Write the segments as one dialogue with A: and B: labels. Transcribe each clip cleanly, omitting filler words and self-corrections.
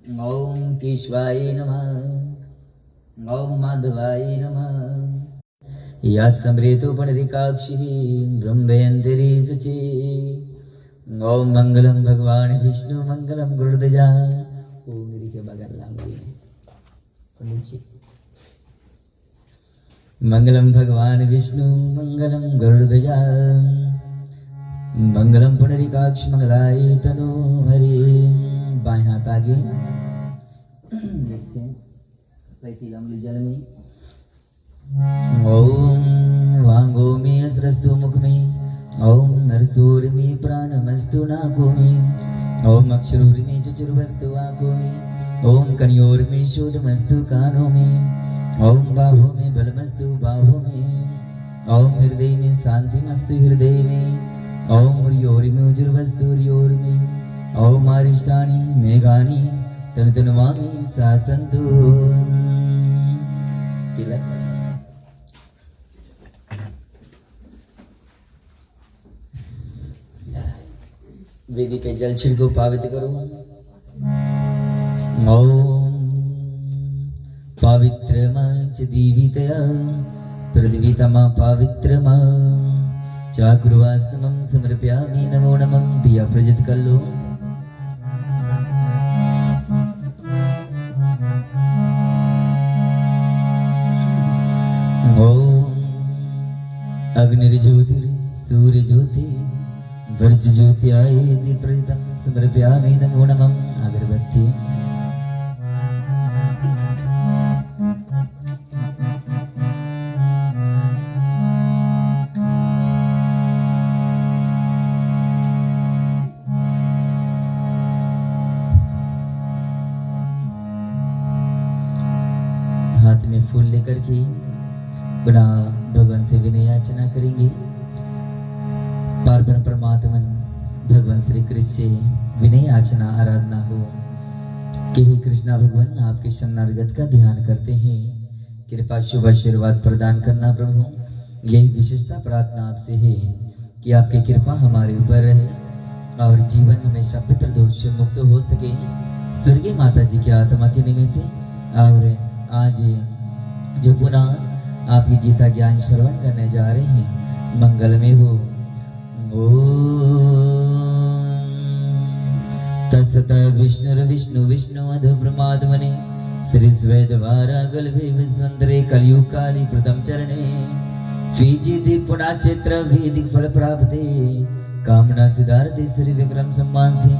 A: ओम केशवाय नमः। ओम माधवाय नमः। या समृतो पुंडरीकाक्षिः ब्रह्मेन्द्री शुचि। ओम मंगलम भगवान विष्णु मंगलम गुरुध्वजा। उंगली के बगल लांगली में पंडित जी। मंगलम भगवान विष्णु मंगलम गरुड़ध्वजा। मंगलम पुंडरीकाक्ष मंगलाय तनु हरि। बाएं हाथ आगे देखते हैं पैतीलम जल में। ओम वांगो में असरस्तु मुख में। ओम नरसूर में प्राणमस्तु नाको में। ओम अक्षरूर में चचुर्वस्तु आंखों में। ओम कनियोर में शोधमस्तु कानों में। ओम बाहों में बलमस्तु बाहों में। ओम हृदय में शांतिमस्तु हृदय में। ओम रियोर में उजुर्वस्तु रियोर में। ओम अरिष्टानि मेघानि तनुतनुवामि सासन्तु। तिलक वेदी पे जल छिड़को पावित्र करो। ओम पवित्रमा च दीवितया पृथ्वीतमा पवित्रमा चाकुर्वास्तमं समर्पयामि नमो नमः। दिया प्रज्वलित कर लो। ओम अग्निर्ज्योतिर सूर्य ज्योति वर्ज ज्योत्याय दीप्रजितं समर्पयामि नमो नमः। अगरबत्ती हाथ में फूल लेकर के बड़ा भगवान से विनय याचना करेंगे। पार्वण परमात्मन भगवान श्री कृष्ण से विनय याचना आराधना हो कि हे कृष्णा भगवान आपके शरणागत का ध्यान करते हैं। कृपा शुभ आशीर्वाद प्रदान करना प्रभु। यही विशेषता प्रार्थना आपसे है कि आपकी कृपा हमारे ऊपर रहे और जीवन हमेशा पितृ दोष से मुक्त हो सके। स्वर्गीय माता जी की आत्मा के निमित्त और आज जो पुनः आपकी गीता ज्ञान श्रवण करने जा रहे हैं मंगल में हो। तत्सत विष्णु विष्णु अधो ब्रह्मात्मने श्री स्वेदवारा गल्भे विस्वंदरे कलियुग काली प्रथम चरणे फीजिति पुना चित्र वेदिक फल प्राप्ते कामना सिद्धार्थे श्री विक्रम सम्मान से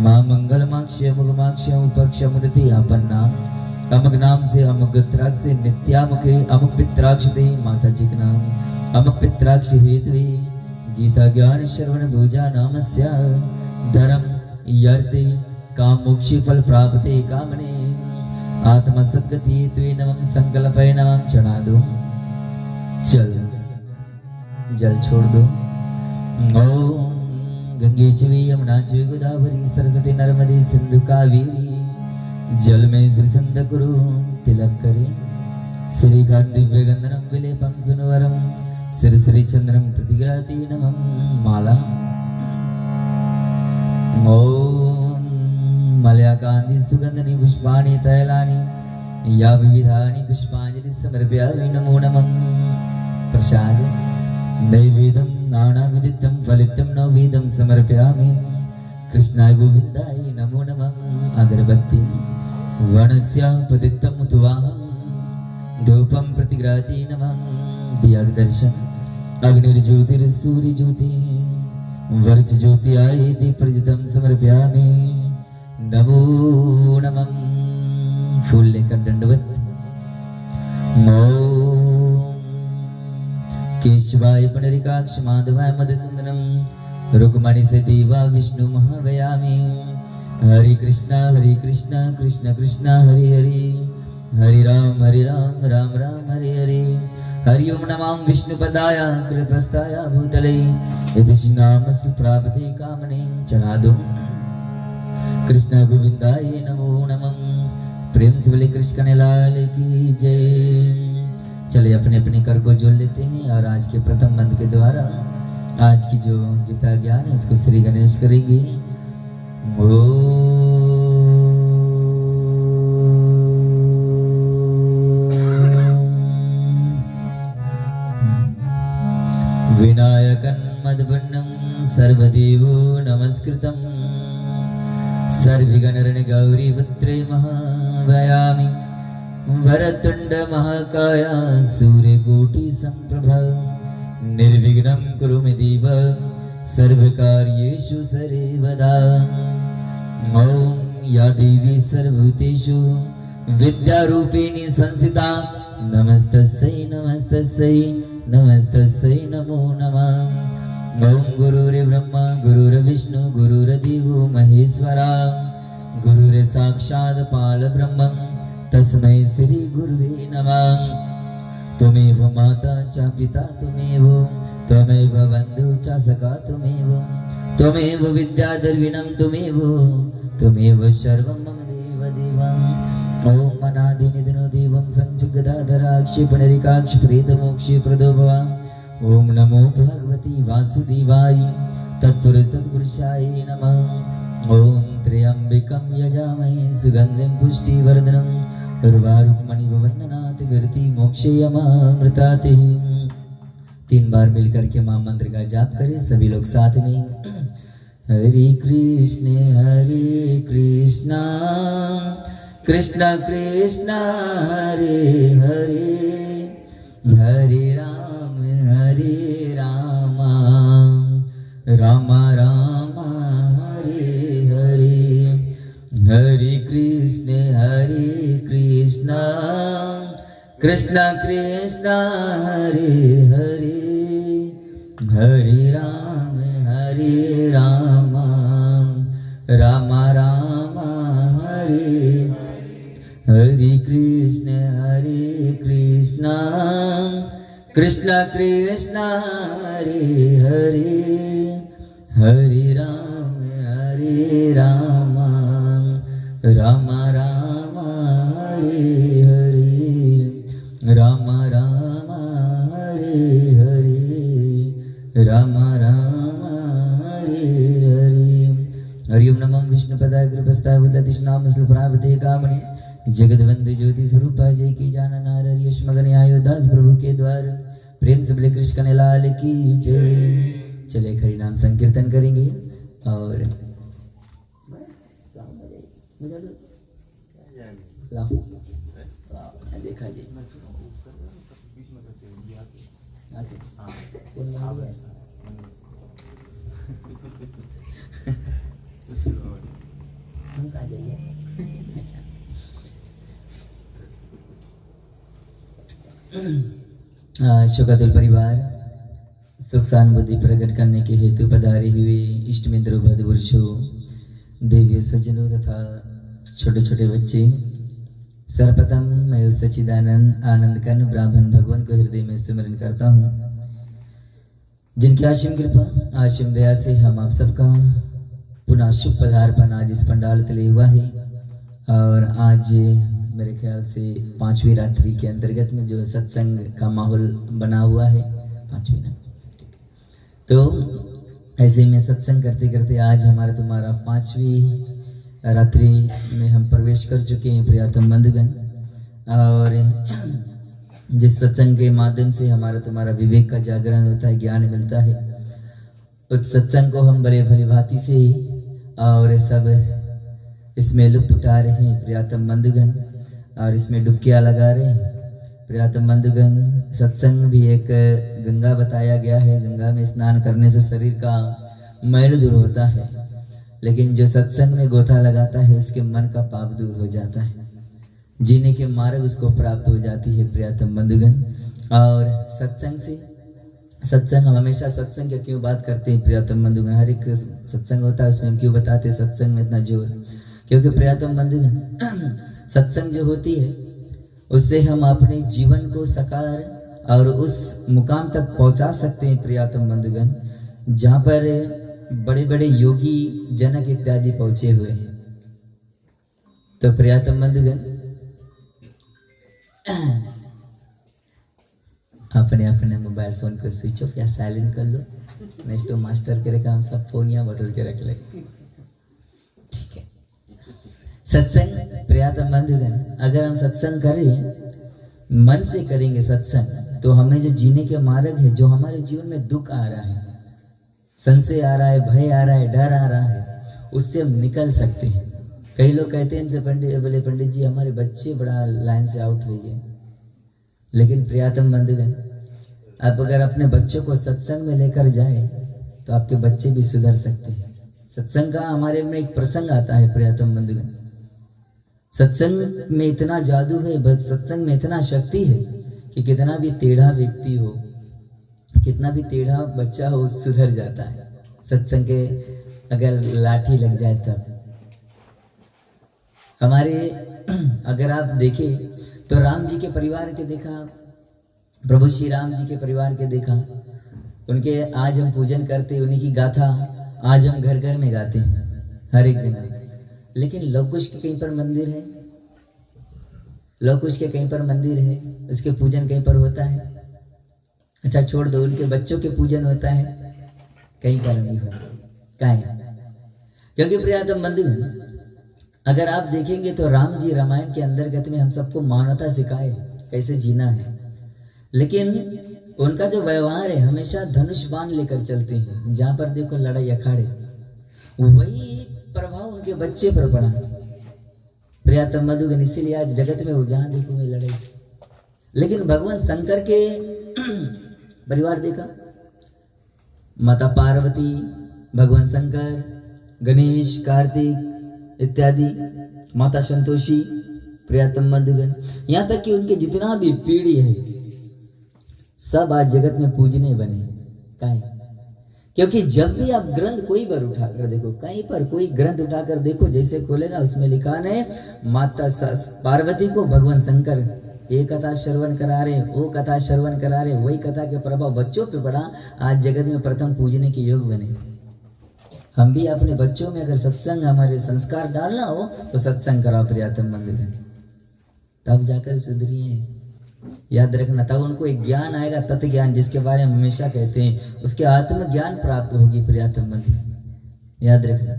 A: मां मंगल माक्ष्य मुगमाक्ष्य उपक्ष मुदति आपन्ना अमुक नाम से अमुक गोत्राक्ष से नित्यामुखे अमुक पित्राक्ष दे माता जी का नाम अमुक पित्राक्ष हेतु गीता ज्ञान श्रवण भूजा नामस्य धर्म यर्ते काम मोक्ष फल प्राप्ते कामने आत्मा सद्गति हेतु नमः संकल्पय नमः चढ़ा दो। चल जल छोड़ दो। ओम गंगे चवी यमुना चवी गोदावरी सरस्वती नर्मदे सिंधु कावेरी जल में श्रीसंध कुरु तिलक करे। श्री दिव्य गंधनम विलेपम सुनवरम श्री श्री चंद्रम प्रतिग्राती नमः माला। ओम मलयाकांति सुगंधनि पुष्पाणि तैलानि या विविधानि पुष्पांजलि समर्पयामि नमो नमः। प्रसाद नैवेद्यं नानाविधं फलितं नवविधं समर्पयामि कृष्णाय गोविंदाय नमो नमः। अगरबत्ती वनस्यापतित्तम् उद्वाहं धूपं प्रतिग्राती नमः। दिया दर्शन अग्निर्ज्योतिर्सूर्य ज्योति वर्च ज्योति आयेति प्रजितं समर्पयामि नमो नमः। फूल लेकर दंडवत। ओम केशवाय पुंडरीकाक्ष माधवाय मधुसूदनम रुक्मणी से देवा विष्णु महावयामी। हरे कृष्णा कृष्ण कृष्ण हरे हरे हरे राम राम राम हरे हरे। हरि ओम नमः विष्णुपदाय कृतप्रस्थाय भूतले यदि नाम प्राप्ते कामने चढ़ा दो। कृष्ण गोविंदाय नमो नमः। प्रेम से बोले कृष्ण कन्हैया की जय। चले अपने अपने कर को जोड़ लेते हैं और आज के प्रथम मंत्र के द्वारा आज की जो गीता ज्ञान है इसको श्री गणेश करेंगे। ओम सर्वदेवो नमस्कृतं सर्वगणरण्य गौरी पुत्रे महावयामि वरतुंड महाकाय सूर्यकोटि संप्रभा निर्विघ्नं कुरु मे देव सर्वकार्येषु सर्वदा। ॐ या देवी सर्वभूतेषु विद्यारूपिणी संस्थिता नमस्तस्यै नमस्तस्यै नमस्तस्यै नमो नमः। ॐ गुरुर्ब्रह्मा गुरुर्विष्णु गुरुर्देवो महेश्वरा गुरुर्साक्षात् परब्रह्म तस्मै श्री गुरुवे नमः। त्वमेव माता च पिता त्वमेव बन्धु च सखा त्वमेव विद्याधर्विणं त्वमेव सर्वं मम देवदेवम्। ॐ अनादिनिधनो देवं सञ्चिगदाधराक्षिपणरिकाक्षिप्रेतमोक्षिप्रदो भव। ॐ नमो भगवती वासुदेवाय तत्पुरुषाय नमः। ॐ त्र्यम्बकं यजामहे सुगन्धिं पुष्टिवर्धनम् उर्वारुकमणिवन्दनात् विरति मोक्षे यमामृतात्। 3 बार मिलकर के मां मंत्र का जाप करें सभी लोग साथ में। हरे कृष्ण कृष्ण कृष्ण हरे हरे हरे राम राम राम हरे हरे। हरे कृष्ण कृष्ण कृष्ण हरे हरे हरे राम राम राम हरे। हरे कृष्ण कृष्ण कृष्ण हरे हरे हरे राम राम राम हरे हरे राम राम हरे हरे राम राम हरे हरे। हरि ओम नमः विष्णुपदाय कृपस्ताय वदतिष्णामस्लप्रावते कामणे जगदवंदे ज्योति स्वरूपा जय की जाना नार यशमगन्याय दास प्रभु के द्वार प्रेम से बोले कृष्ण लाल की जय। चले हरि नाम संकीर्तन करेंगे और देखा जी हम कहाँ जाइए। अच्छा शोकातुल परिवार सुख सहानुभूति प्रकट करने के हेतु पधारे हुए इष्ट मित्रों बद पुरुषों देवियों सज्जनों तथा छोटे छोटे बच्चे सर्वप्रथम मैं उस सच्चिदानंद आनंद कर्ण ब्राह्मण भगवान को हृदय में स्मरण करता हूँ जिनकी आशिम कृपा आशिम दया से हम आप सबका पुनः शुभ पदार्पण आज इस पंडाल तले हुआ है। और आज मेरे ख्याल से 5वीं रात्रि के अंतर्गत में जो सत्संग का माहौल बना हुआ है 5वीं ना, तो ऐसे में सत्संग करते करते आज हमारा तुम्हारा 5वीं रात्रि में हम प्रवेश कर चुके हैं प्रियतम बंधुगण। और जिस सत्संग के माध्यम से हमारा तुम्हारा विवेक का जागरण होता है, ज्ञान मिलता है, उस सत्संग को हम बड़े भली भांति से और सब इसमें लुत्फ उठा रहे हैं प्रियतम बंधुगण और इसमें डुबकियां लगा रहे हैं प्रियतम बंधुगण। सत्संग भी एक गंगा बताया गया है, गंगा में स्नान करने से शरीर का मैल दूर होता है, लेकिन जो सत्संग में गोता लगाता है उसके मन का पाप दूर हो जाता है, जीने के मार्ग उसको प्राप्त हो जाती है प्रियतम बंधुगण। और सत्संग से सत्संग हम हमेशा सत्संग की क्यों बात करते हैं प्रियतम बंधुगण, हर एक सत्संग होता है उसमें हम क्यों बताते हैं सत्संग में इतना जोर, क्योंकि प्रियतम बंधुगण सत्संग जो होती है उससे हम अपने जीवन को साकार और उस मुकाम तक पहुंचा सकते हैं प्रियतम बंधुगण जहाँ पर बड़े बड़े योगी जनक इत्यादि पहुंचे हुए हैं। तो प्रियतम बंधुगण अपने अपने मोबाइल फोन को स्विच ऑफ या साइलेंट कर लो, नहीं तो मास्टर करेगा हम सब फोन या बटोर के रख लेंगे, ठीक है। सत्संग प्रियतम बंधुगण अगर हम सत्संग करें, मन से करेंगे सत्संग, तो हमें जो जीने के मार्ग है, जो हमारे जीवन में दुख आ रहा है संशय आ रहा है, भय आ रहा है, डर आ रहा है, उससे हम निकल सकते हैं। कई लोग कहते हैं इनसे, पंडित बोले, पंडित जी हमारे बच्चे बड़ा लाइन से आउट हो गए। लेकिन प्रियतम बंधुगण, आप अगर अपने बच्चों को सत्संग में लेकर जाए तो आपके बच्चे भी सुधर सकते हैं। सत्संग का हमारे में एक प्रसंग आता है प्रियतम बंधुगण। सत्संग में इतना जादू है, बस सत्संग में इतना शक्ति है कि कितना भी टेढ़ा व्यक्ति हो, कितना भी टेढ़ा बच्चा हो, सुधर जाता है सत्संग के अगर लाठी लग जाए तब। हमारे अगर आप देखें तो राम जी के परिवार के देखा, प्रभु श्री राम जी के परिवार के देखा, उनके आज हम पूजन करते, उन्हीं की गाथा आज हम घर घर में गाते हैं हर एक जगह। लेकिन लवकुश के कहीं पर मंदिर है, लवकुश के कहीं पर मंदिर है, उसके पूजन कहीं पर होता है। अच्छा छोड़ दो, उनके बच्चों के पूजन होता है, कहीं पर नहीं होता। काहे? क्योंकि प्रियतम बंधु, अगर आप देखेंगे तो राम जी रामायण के अंतर्गत में हम सबको मानवता सिखाए कैसे जीना है, लेकिन उनका जो व्यवहार है हमेशा धनुष बाण लेकर चलते हैं। जहां पर देखो लड़ाई अखाड़े, वही प्रभाव उनके बच्चे पर पड़ा प्रियतम बंधुगण। इसीलिए आज जगत में जहां देखो वही लड़ाई। लेकिन भगवान शंकर के परिवार देखा, माता पार्वती, भगवान शंकर, गणेश, कार्तिक इत्यादि, माता संतोषी, प्रियतम बंधुगण, यहाँ तक कि उनके जितना भी पीढ़ी है सब आज जगत में पूजने बने। काहे? क्योंकि जब भी आप ग्रंथ कोई बार उठाकर देखो, कहीं पर कोई ग्रंथ उठाकर देखो, जैसे खोलेगा उसमें लिखा है माता पार्वती को भगवान शंकर ये कथा श्रवण करा रहे, वो कथा श्रवण करा रहे, वही कथा के प्रभाव बच्चों पे पड़ा, आज जगत में प्रथम पूजने के योग बने। हम भी अपने बच्चों में अगर सत्संग हमारे संस्कार डालना हो तो सत्संग कराओ प्रियतम बंधुगण, तब जाकर सुधरिए। याद रखना, तब उनको एक ज्ञान आएगा, तत्व ज्ञान जिसके बारे में हमेशा कहते हैं, उसके आत्म ज्ञान प्राप्त होगी प्रियतम बंधुगण। याद रखना,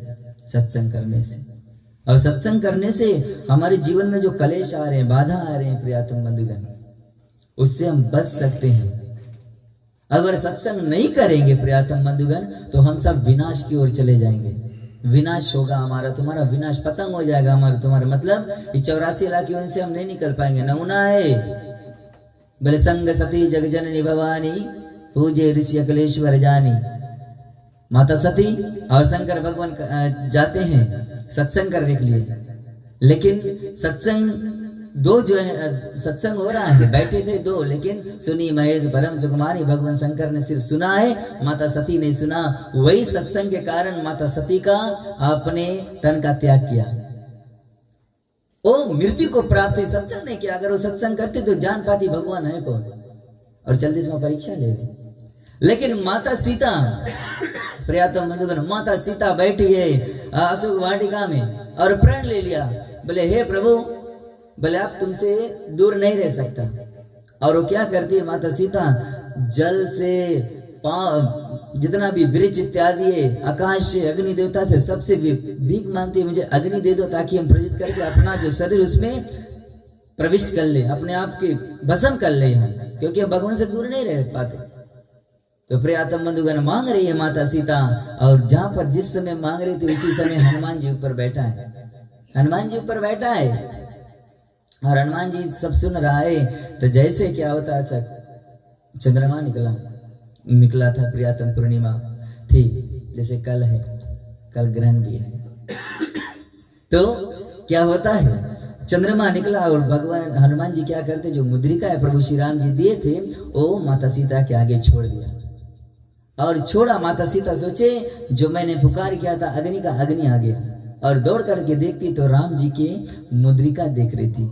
A: सत्संग करने से, और सत्संग करने से हमारे जीवन में जो कलेश आ रहे हैं, बाधा आ रहे हैं प्रियतम बंधुगण, उससे हम बच सकते हैं। अगर सत्संग नहीं करेंगे प्रियतम बंधुगण तो हम सब विनाश की ओर चले जाएंगे। विनाश होगा हमारा, तुम्हारा विनाश, पतंग हो जाएगा हमारा तुम्हारा। मतलब ये 84 लाख योनि से हम नहीं निकल पाएंगे। नमूना है बोले संग सती जगजननी भवानी पूजे ऋषि अकलेश्वर जानी। माता सती और शंकर भगवान जाते हैं सत्संग करने के लिए, लेकिन सत्संग दो जो है, सत्संग हो रहा है, बैठे थे दो, लेकिन सुनी महेश परम सुकुमारी, भगवान शंकर ने सिर्फ सुना है, माता सती ने सुना। वही सत्संग के कारण माता सती का अपने तन का त्याग किया, वो मृत्यु को प्राप्त हुई, सत्संग नहीं किया। अगर वो सत्संग करती तो जान पाती भगवान है कौन, और जल्दी से परीक्षा ले ली। लेकिन माता सीता, प्रियतम बंधुगण, माता सीता बैठी है अशोक वाटिका में और प्रण ले लिया, बोले हे प्रभु, बोले आप तुमसे दूर नहीं रह सकता। और वो क्या करती है माता सीता, जल से जितना भी वृक्ष इत्यादि है, आकाश से, अग्नि देवता से, सबसे भीख मांगती है, मुझे अग्नि दे दो ताकि हम प्रज्वलित करके अपना जो शरीर उसमें प्रविष्ट कर ले, अपने आप के भस्म कर ले हम, क्योंकि हम भगवान से दूर नहीं रह पाते। तो प्रियतम बंधुगण मांग रही है माता सीता, और जहां पर जिस समय मांग रही थी उसी समय हनुमान जी ऊपर बैठा है, हनुमान जी ऊपर बैठा है, और हनुमान जी सब सुन रहा है। तो जैसे क्या होता है, सब चंद्रमा निकला था, प्रियतम पूर्णिमा थी, जैसे कल है, कल ग्रहण भी है। तो क्या होता है, चंद्रमा निकला और भगवान हनुमान जी क्या करते, जो मुद्रिका है प्रभु श्री राम जी दिए थे, वो माता सीता के आगे छोड़ दिया, और छोड़ा। माता सीता सोचे जो मैंने पुकार किया था अग्नि का, अग्नि आ गया, और दौड़ करके देखती तो राम जी के मुद्रिका देख रही थी।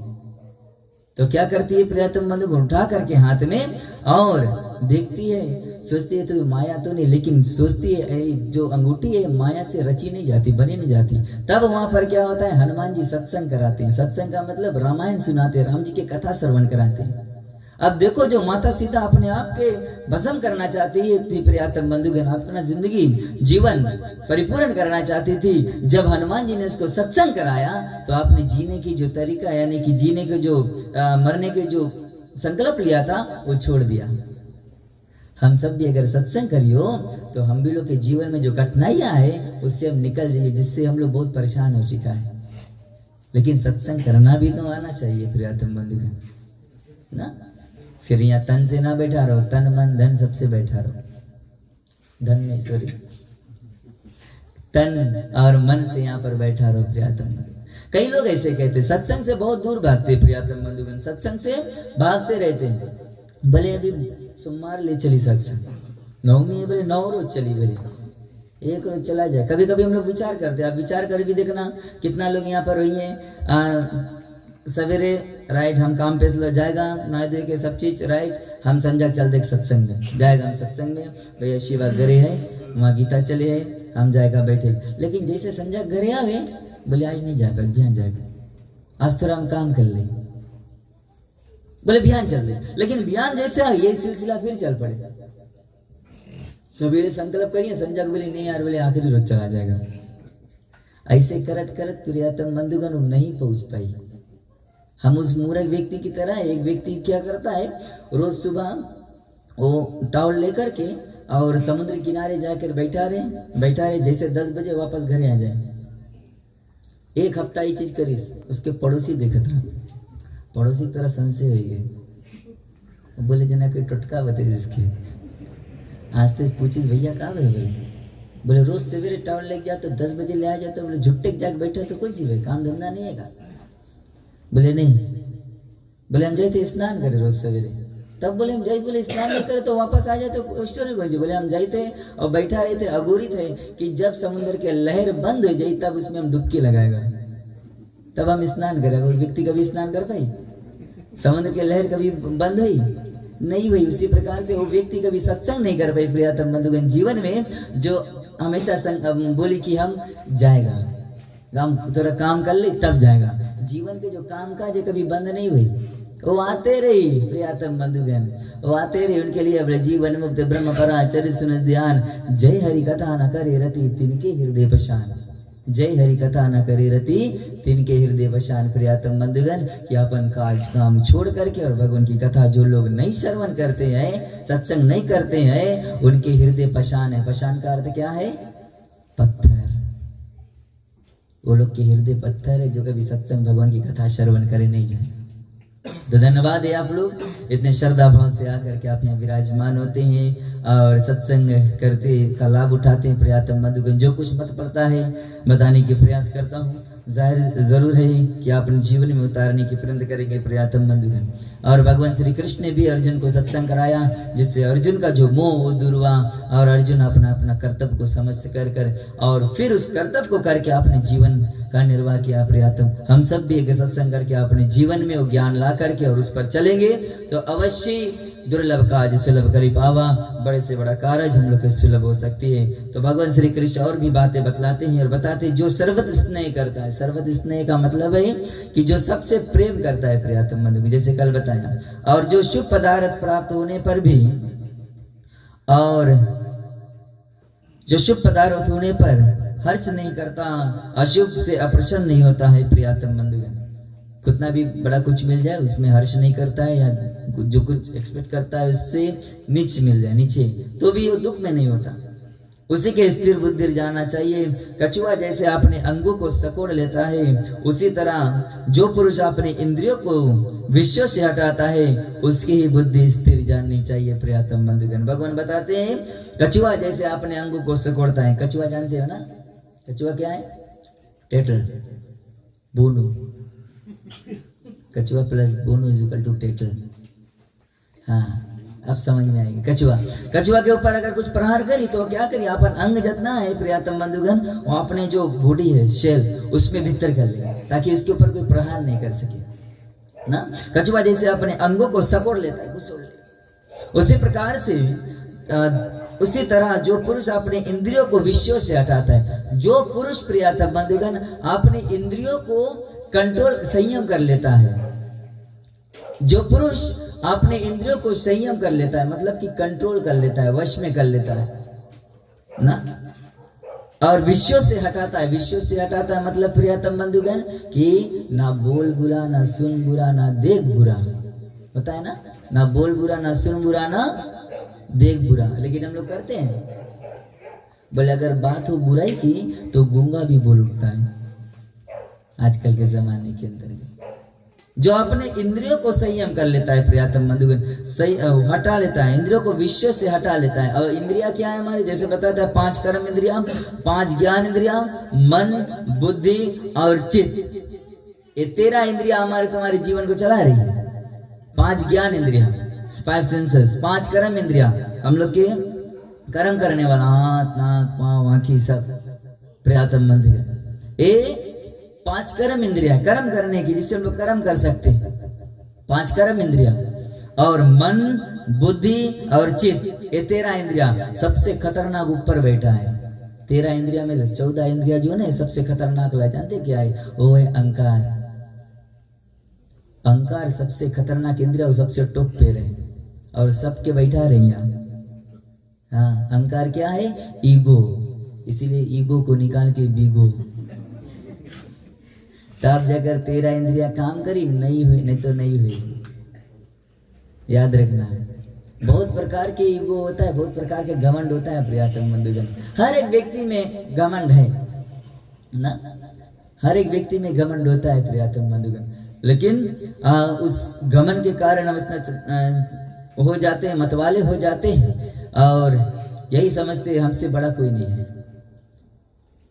A: तो क्या करती है प्रियतम बंधु, उठा करके हाथ में और देखती है, सोचती है तो माया तो नहीं, लेकिन सोचती है जो अंगूठी है माया से रची नहीं जाती, बनी नहीं जाती। तब वहां पर क्या होता है, हनुमान जी सत्संग कराते हैं। सत्संग का मतलब रामायण सुनाते हैं, राम जी की कथा श्रवण कराते हैं। अब देखो, जो माता सीता अपने आप के भस्म करना चाहती थी प्रियतम बंधुगण, अपना जिंदगी जीवन परिपूर्ण करना चाहती थी, जब हनुमान जी ने उसको सत्संग कराया तो आपने जीने की जो तरीका, यानी कि जीने के जो मरने के जो संकल्प लिया था वो छोड़ दिया। हम सब भी अगर सत्संग करियो तो हम भी लोग के जीवन में जो कठिनाइयां है उससे हम निकल जाइए, जिससे हम लोग बहुत परेशान हो चुका है। लेकिन सत्संग करना भी तो आना चाहिए प्रियतम बंधुगण ना। सिर्फ यहाँ तन से ना बैठा रहो, तन मन धन सबसे बैठा रहो। धन में सॉरी तन और मन से यहाँ पर बैठा रहो प्रियतम बंधुगण। कई लोग ऐसे कहते सत्संग से बहुत दूर भागते प्रियतम बंधुगण, सत्संग से भागते रहते हैं। भले अभी सोमवार ले चली सत्संग, नवमी है बोले 9 रोज चली, बोले 1 रोज चला जाए। कभी कभी हम लोग विचार करते हैं, आप विचार कर भी देखना कितना लोग यहाँ पर हुई है सवेरे राइट हम काम पे जाएगा नहा धो के सब चीज राइट, हम संजग चल देख सत्संग में जाएगा, हम सत्संग में भैया शिवा घरे है वहाँ गीता चले है हम जाएगा बैठे। लेकिन जैसे संजग घरे आवे बोले आज नहीं जाएगा, ध्यान जाएगा, आज थोड़ा हम काम कर ले, बोले ध्यान चल दे। लेकिन ध्यान जैसे ये सिलसिला फिर चल पड़े। सवेरे संकल्प करिए, संजग बोले नहीं यार, बोले आखिरी रोज चला जाएगा। ऐसे करत करत प्रियतम बंधुगण नहीं पहुंच पाई। हम उस मूर्ख व्यक्ति की तरह, एक व्यक्ति क्या करता है रोज सुबह वो टॉवल लेकर के और समुद्र किनारे जाकर बैठा रहे जैसे 10 बजे वापस घरे आ जाए। 1 हफ्ता ये चीज करी, उसके पड़ोसी देखत रहा, पड़ोसी की तरह संशय हो गए, बोले जना कोई टटका बते जिसके आज तक पूछिस भैया कहाँ है, बोले रोज सवेरे टाउन लेके जाते 10 बजे ले आ जाते, बोले झुट्टे जाके बैठा तो कौन चीज काम धंधा नहीं है। बोले नहीं, बोले हम जाते स्नान करे रोज सवेरे, तब बोले हम जाते, बोले स्नान नहीं करे तो वापस आ जाते स्टोरी कौन सी, बोले हम जाते और बैठा रहे थे अगोरी थे कि जब समुद्र के लहर बंद हो जाए तब उसमें हम डुबकी लगाएगा, तब हम स्नान करेगा। वो व्यक्ति कभी स्नान कर पाई, समुद्र की लहर कभी बंद हुई नहीं हुई। उसी प्रकार से वो व्यक्ति कभी सत्संग नहीं कर पाई प्रियतम बंधुगण जीवन में, जो हमेशा बोली कि हम जाएगा, हम थोड़ा काम कर ले तब जाएगा। जीवन के जो काम काज है कभी बंद नहीं हुई, वो आते रही प्रियतम बंधुगण, वो आते रही। उनके लिए अपने जीवन मुक्त ब्रह्म परा चरित सुन ध्यान, जय हरि कथा न करे रति तिनके हृदय पशान, जय हरि कथा न करे रति तिनके हृदय पशान। प्रियतम बंधुगण कि अपन काज काम छोड़ करके और भगवान की कथा जो लोग नहीं श्रवण करते हैं, सत्संग नहीं करते हैं, उनके हृदय पशान है। पशान का अर्थ क्या है? पत्थर। वो लोग के हृदय पत्थर है जो कभी सत्संग भगवान की कथा श्रवण करे नहीं जाए। तो धन्यवाद है आप लोग इतने श्रद्धा भाव से आकर के आप यहाँ विराजमान होते हैं और सत्संग करते का लाभ उठाते हैं। प्रियतम बंधुगण जो कुछ मत पड़ता है बताने के प्रयास करता हूँ, जाहिर जरूर है कि आप अपने जीवन में उतारने की प्रयत्न करेंगे प्रियतम बंधुगण। और भगवान श्री कृष्ण ने भी अर्जुन को सत्संग कराया, जिससे अर्जुन का जो मोह वो दूर हुआ और अर्जुन अपना अपना कर्तव्य को समझ कर और फिर उस कर्तव्य को करके अपने जीवन का निर्वाह किया। प्रियतम हम सब भी एक सत्संग करके अपने जीवन में वो ज्ञान ला करके और उस पर चलेंगे तो अवश्य दुर्लभ काज सुलभ करी पावा, बड़े से बड़ा कार्य हम लोग के सुलभ हो सकती है। तो भगवान श्री कृष्ण और भी बातें बतलाते हैं और बताते हैं जो सर्वत स्नेह करता है। सर्वत स्नेह का मतलब है कि जो सबसे प्रेम करता है प्रियतम बंधु, जैसे कल बताया, और जो शुभ पदार्थ प्राप्त होने पर भी और जो शुभ पदार्थ होने पर हर्ष नहीं करता, अशुभ से अप्रसन्न नहीं होता है प्रियतम बंधुगण। कितना भी बड़ा कुछ मिल जाए उसमें हर्ष नहीं करता है, या जो कुछ एक्सपेक्ट करता है उससे नीच मिल जाए नीचे तो भी वो दुख में नहीं होता। उसी के स्थिर बुद्धि जाना चाहिए। कछुआ जैसे अपने अंगों को सकोड़ लेता है, उसी तरह जो पुरुष अपने इंद्रियों को विषयों से हटाता है उसकी ही बुद्धि स्थिर जाननी चाहिए प्रियतम बंधुगण। भगवान बताते हैं कछुआ जैसे अपने अंगों को सकोड़ता है। कछुआ जानते हो ना? कछुआ क्या है? टेटल, बोनू। कछुआ प्लस बोनू इज इक्वल टू टेटल। हाँ अब समझ में आएगी। कछुआ के ऊपर अगर कुछ प्रहार करी तो क्या करी, अपन अंग जितना है प्रियतम बंधुगण वो अपने जो बॉडी है शेल उसमें भीतर कर ले ताकि उसके ऊपर कोई प्रहार नहीं कर सके ना। कछुआ जैसे अपने अंगों को सकोड़ लेता है, घुसोड़ लेता। उसी प्रकार से उसी तरह जो पुरुष अपने इंद्रियों को विषयों से हटाता है, जो पुरुष प्रियतम बंधुगण अपने इंद्रियों को कंट्रोल संयम कर लेता है, जो पुरुष अपने इंद्रियों को संयम कर लेता है मतलब कि कंट्रोल कर लेता है, वश में कर लेता है ना, और विषयों से हटाता है। विषयों से हटाता है मतलब प्रियतम बंधुगण कि ना बोल बुरा, ना सुन बुरा, ना देख बुरा, होता है ना बोल बुरा, ना सुन बुरा, ना देख बुरा, लेकिन हम लोग करते हैं। बोले अगर बात हो बुराई की तो गूंगा भी बोल उठता है आजकल के जमाने के अंदर। जो अपने इंद्रियों को संयम कर लेता है प्रियतम बंधुगण, सही हटा लेता है, इंद्रियों को विषय से हटा लेता है। और इंद्रिया क्या है हमारी, जैसे बताता है 5 कर्म इंद्रिया, 5 ज्ञान इंद्रिया, मन, बुद्धि और चित्त। ये 13 इंद्रिया हमारे तुम्हारे जीवन को चला रही है। 5 ज्ञान इंद्रिया, 5 सेंसेस, 5 कर्म इंद्रिया, हम लोग के कर्म करने वाला हाथ, नाक, पाँव, आँखी सब प्रियतम बंधुगण। ये 5 कर्म इंद्रिया, कर्म करने की, जिससे हम लोग कर्म कर सकते हैं। 5 कर्म इंद्रिया और मन, बुद्धि और चित्त, ये 13 इंद्रिया सबसे खतरनाक ऊपर बैठा है। 13 इंद्रिया में से 14 इंद्रिया जो है ना सबसे खतरनाक है, जानते क्या है? वो है अहंकार। अहंकार सबसे खतरनाक इंद्रिया, सबसे टॉप पे रहे और सबके बैठा रही। हाँ, अहंकार क्या है? ईगो। इसीलिए ईगो को निकाल के बीगो, तब जाकर 13 इंद्रिया काम करी, नहीं हुई, नहीं तो नहीं हुई। याद रखना है। बहुत प्रकार के ईगो होता है, बहुत प्रकार के घमंड होता है प्रियतम बंधुगण। हर एक व्यक्ति में घमंड है ना, हर एक व्यक्ति में घमंड होता है प्रियतम बंधुगण। लेकिन उस घमंड के कारण हम इतना हो जाते हैं, मतवाले हो जाते हैं और यही समझते हैं हमसे बड़ा कोई नहीं है।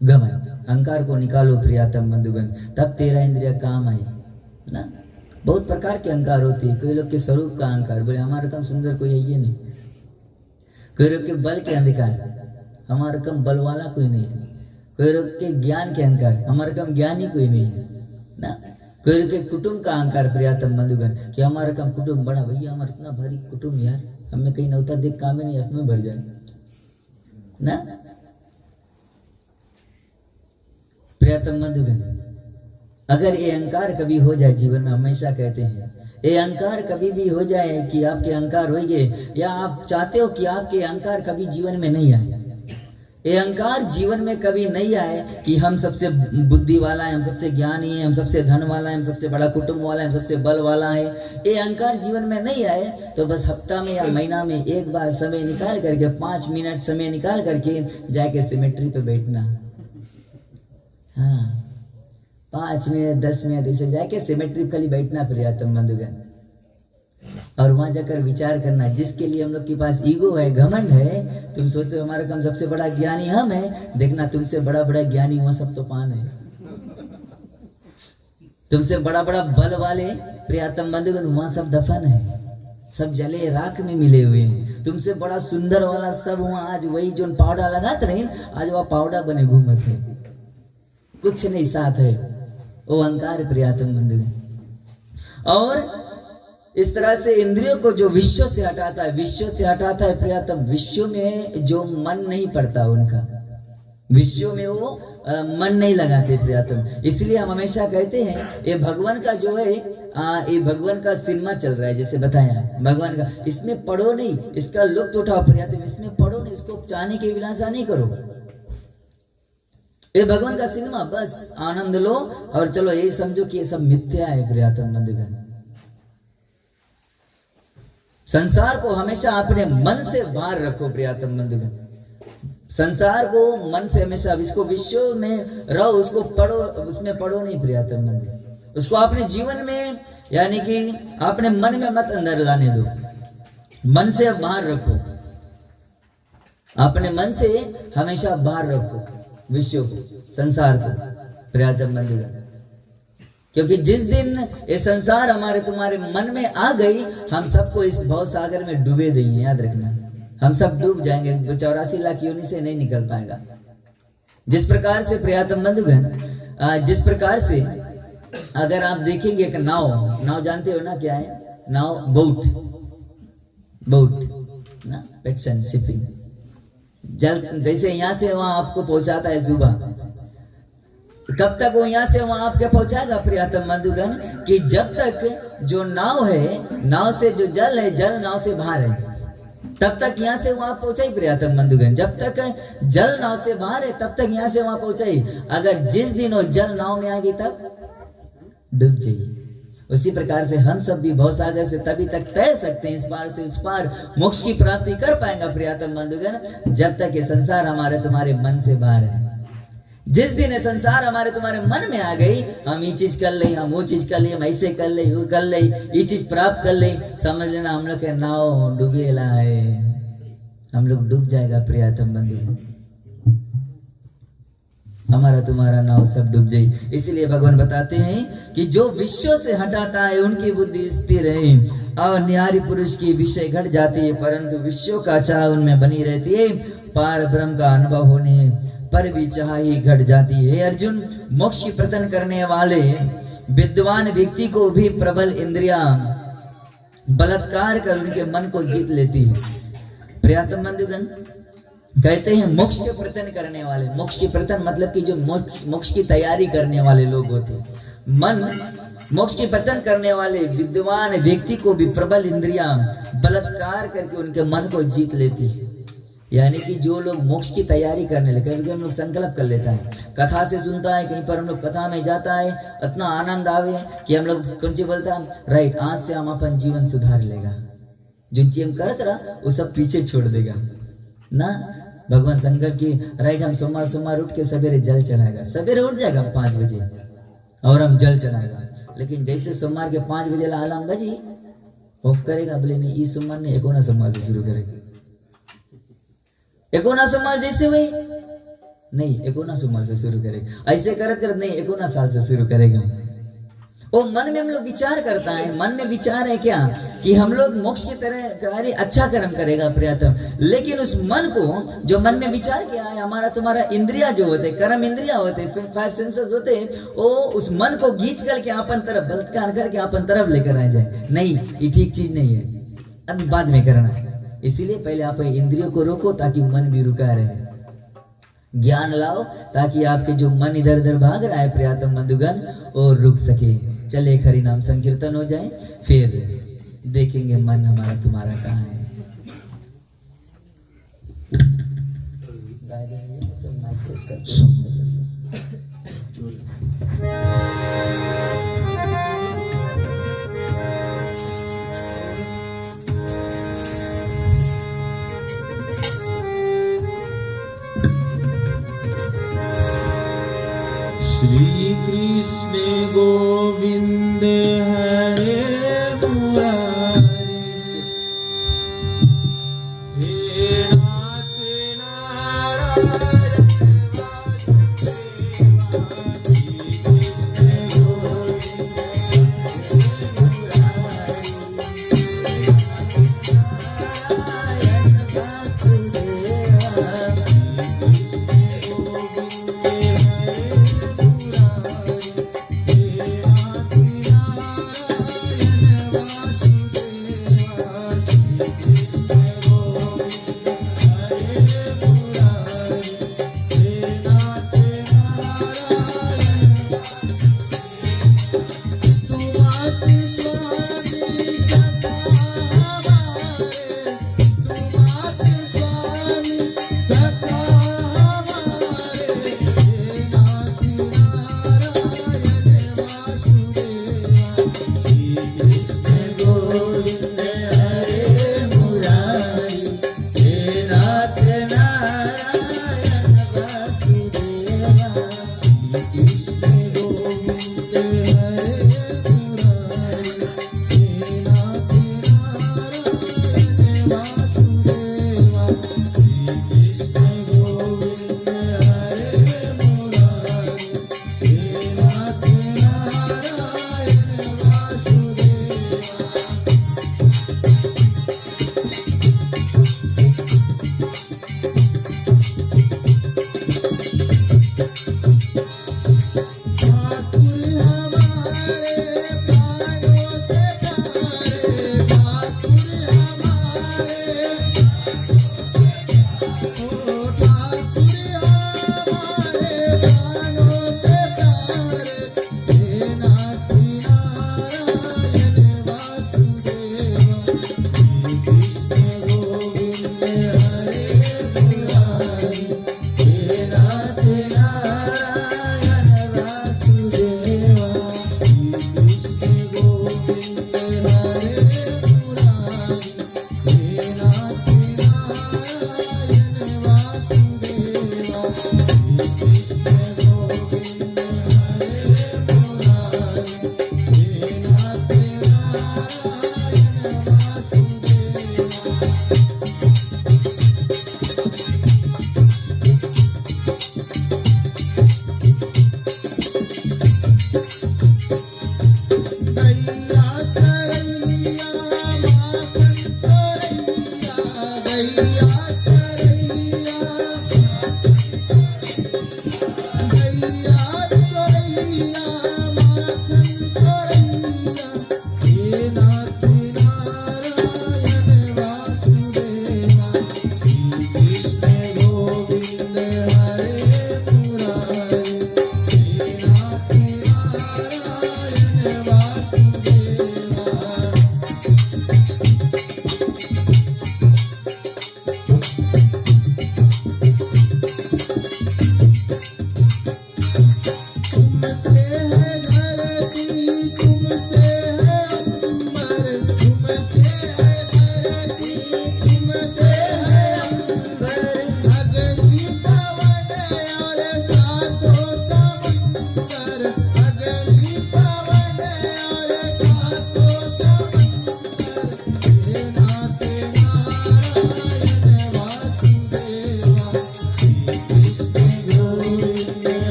A: घमंड, अहंकार को निकालो प्रियतम बंधुगण, तब 13 इंद्रिया काम आई ना। बहुत प्रकार के अहंकार होते हैं। कोई लोग के स्वरूप का अहंकार, बोले हमारा कम सुंदर कोई है ये नहीं। कोई लोग के बल के अहंकार, हमारा कम बल वाला कोई नहीं है। कोई लोग के ज्ञान के अहंकार, हमारा कम ज्ञानी कोई नहीं है ना। कोई लोग के कुटुंब का अहंकार प्रियतम बंधुगण, कि हमारा कम कुटुंब बड़ा, भैया हमारा इतना भारी कुटुंब यार, हमें कहीं नौता देख काम ही नहीं, उसमें भर जाए ना। प्रियतम बंधुगण, अगर ये अहंकार कभी हो जाए जीवन में, हमेशा कहते हैं ये अहंकार कभी भी हो जाए कि आपके अहंकार हो गए, या आप चाहते हो कि आपके अहंकार कभी जीवन में नहीं आए, ये अहंकार जीवन में कभी नहीं आए कि हम सबसे बुद्धि वाला है, हम सबसे ज्ञानी है, हम सबसे धन वाला है, हम सबसे बड़ा कुटुंब वाला है, हम सबसे बल वाला है, ये अहंकार जीवन में नहीं आए, तो बस हफ्ता में या महीना में एक बार समय निकाल करके, 5 मिनट समय निकाल करके जाके सिमेट्री पे बैठना। हाँ, 5 मिनट 10 मिनट ऐसे जाके सिमेट्री खाली बैठना प्रियतम बंधुगण, और वहां जाकर विचार करना। जिसके लिए हम लोग के पास ईगो है, घमंड है, तुम सोचते हो हमारा कम सबसे बड़ा ज्ञानी हम है, देखना तुमसे बड़ा बड़ा ज्ञानी वहां सब तो पान है। तुमसे बड़ा बड़ा बल वाले प्रियतम बंधुगण वहां सब दफन है, सब जले राख में मिले हुए हैं। तुमसे बड़ा सुंदर वाला सब वहां आज वही जो पाउडा लगाते रहे, आज वह पाउडा बने घूमत है, कुछ नहीं साथ है। वो अहंकार प्रियतम बंधुगण। और इस तरह से इंद्रियों को जो विश्व से हटाता है, विश्व से हटाता है प्रियतम। विश्व में जो मन नहीं पड़ता उनका, विश्व में वो मन नहीं लगाते प्रियतम। इसलिए हम हमेशा कहते हैं ये भगवान का जो है, ये भगवान का सिनेमा चल रहा है, जैसे बताया भगवान का, इसमें पढ़ो नहीं, इसका लुत्फ उठाओ प्रियतम, इसमें पढ़ो नहीं, इसको चाहने की विलासा नहीं करो। ये भगवान का सिनेमा, बस आनंद लो और चलो, यही समझो कि ये सब मिथ्या है प्रियतम बंधुगण। संसार को हमेशा अपने मन से बाहर रखो प्रियतम बंधुगण। संसार को मन से हमेशा, इसको विश्व में रहो, उसको पढ़ो, उसमें पढ़ो नहीं प्रियतम बंधुगण। उसको अपने जीवन में, यानी कि अपने मन में मत अंदर लाने दो, मन से बाहर रखो, अपने मन से हमेशा बाहर रखो विश्व को, संसार को प्रियतम बंधुगण। क्योंकि जिस दिन ये संसार हमारे तुम्हारे मन में आ गई, हम सबको इस भव सागर में डूबे देंगे, याद रखना, हम सब डूब जाएंगे, 84 लाख योनि से नहीं निकल पाएगा। जिस प्रकार से प्रियतम बंधुगण, जिस प्रकार से अगर आप देखेंगे एक नाव जानते हो ना क्या है? नाव, बोट ना, पेट्सन शिपिंग, जल, जैसे यहाँ से वहां आपको पहुंचाता है सुबह, कब तक वो यहाँ से वहां आपके पहुंचाएगा प्रियतम बंधुगण? कि जब तक जो नाव है, नाव से जो जल है, जल नाव से बाहर है, तब तक यहाँ से वहां पहुंचाई प्रियतम बंधुगण। जब तक जल नाव से बाहर है, तब तक यहाँ से वहां पहुंचाई। अगर जिस दिन वो जल नाव में आ गई, तब डूब जाइए। उसी प्रकार से हम सब भी भवसागर से तभी तक तैर सकते हैं, इस पार से उस पार मोक्ष की प्राप्ति कर पाएंगे प्रियतम बंधुगण, जब तक ये संसार हमारे तुम्हारे मन से बाहर है। जिस दिन ये संसार हमारे तुम्हारे मन में आ गई, हम ये चीज कर ले, हम वो चीज कर ले, हम ऐसे कर ले, वो कर ले, ये चीज प्राप्त कर ले, समझ लेना हम लोग के नाव डूबेला है, हम लोग डूब जाएगा प्रियतम बंधु, हमारा तुम्हारा नाव सब डूब जाए। इसलिए भगवान बताते हैं कि जो विश्व से हटाता है उनकी बुद्धि स्थिर है, और न्यारी पुरुष की विषय घट जाती है, परंतु विश्व का चाह उनमें बनी रहती है। पार ब्रह्म का अनुभव होने पर भी चाह ही घट जाती है। अर्जुन, मोक्ष की प्रतन करने वाले विद्वान व्यक्ति को भी प्रबल इंद्रिया बलात्कार कर उनके मन को जीत लेती है। प्रियतम बंधुगण, कहते हैं मोक्ष के प्रतन करने वाले, मोक्ष की प्रतन मतलब कि जो मोक्ष की तैयारी करने वाले लोग होते हैं, मन मोक्ष की प्रतन करने वाले विद्वान व्यक्ति को भी प्रबल इंद्रिया बलात्कार करके उनके मन को जीत लेती है। यानी कि जो लोग मोक्ष की तैयारी करने लगे, कभी हम लोग संकल्प कर लेता है, कथा से सुनता है, कहीं पर हम लोग कथा में जाता है, इतना आनंद आवे कि हम लोग कौन सी बोलता है, राइट, आज से हम अपन जीवन सुधार लेगा, जो चीज हम करत रहा वो सब पीछे छोड़ देगा ना। भगवान शंकर की राइट, हम सोमवार उठ के सवेरे जल चढ़ाएगा, सवेरे उठ जाएगा 5 बजे और हम जल चढ़ाएगा, लेकिन जैसे सोमवार के 5 बजे अलार्म बजी ऑफ करेगा, बोले नहीं इस सोमवार ने 19 सोमवार से शुरू करेगा, 19 सोमवार जैसे हुए नहीं 19 सोमवार से शुरू करेगा, ऐसे करत नहीं 19 साल से शुरू करेगा। वो मन में हम लोग विचार करता है, मन में विचार है क्या कि हम लोग मोक्ष की तरह अच्छा कर्म करेगा प्रियतम, लेकिन उस मन को जो मन में विचार किया है, हमारा तुम्हारा इंद्रिया जो होते, कर्म इंद्रिया होते, 5 सेंसेस होते, वो उस मन को खींच करके अपन तरफ बलात्कार करके अपन तरफ लेकर आ जाए, नहीं ये ठीक चीज नहीं है, अब बाद में करना है। इसीलिए पहले आप इंद्रियों को रोको ताकि मन भी रुका रहे, ज्ञान लाओ ताकि आपके जो मन इधर उधर भाग रहा है प्रियतम बंधुगण वो रुक सके। चले हरि नाम संकीर्तन हो जाए, फिर देखेंगे मन हमारा तुम्हारा कहाँ है।
B: श्री कृष्ण गोविंद हरे मुरारी, हे नाथ नारायण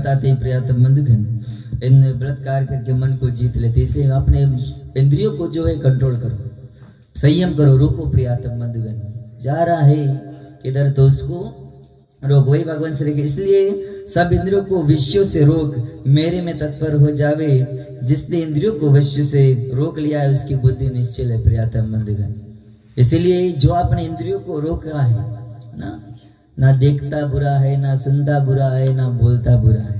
A: बताते हैं प्रियतम बंधुगण, इन बलात्कार करके मन को जीत लेते, इसलिए अपने इंद्रियों को जो है कंट्रोल करो, संयम करो, रोको प्रियतम बंधुगण। जा रहा है किधर तो उसको रोक, वही भगवान श्री कृष्ण, इसलिए सब इंद्रियों को विषयों से रोक, मेरे में तत्पर हो जावे। जिसने इंद्रियों को विषय से रोक लिया है उसकी बुद्धि निश्चल है प्रियतम बंधुगण। इसलिए जो अपने इंद्रियों को रोका है ना देखता बुरा है, ना सुनता बुरा है, ना बोलता बुरा है,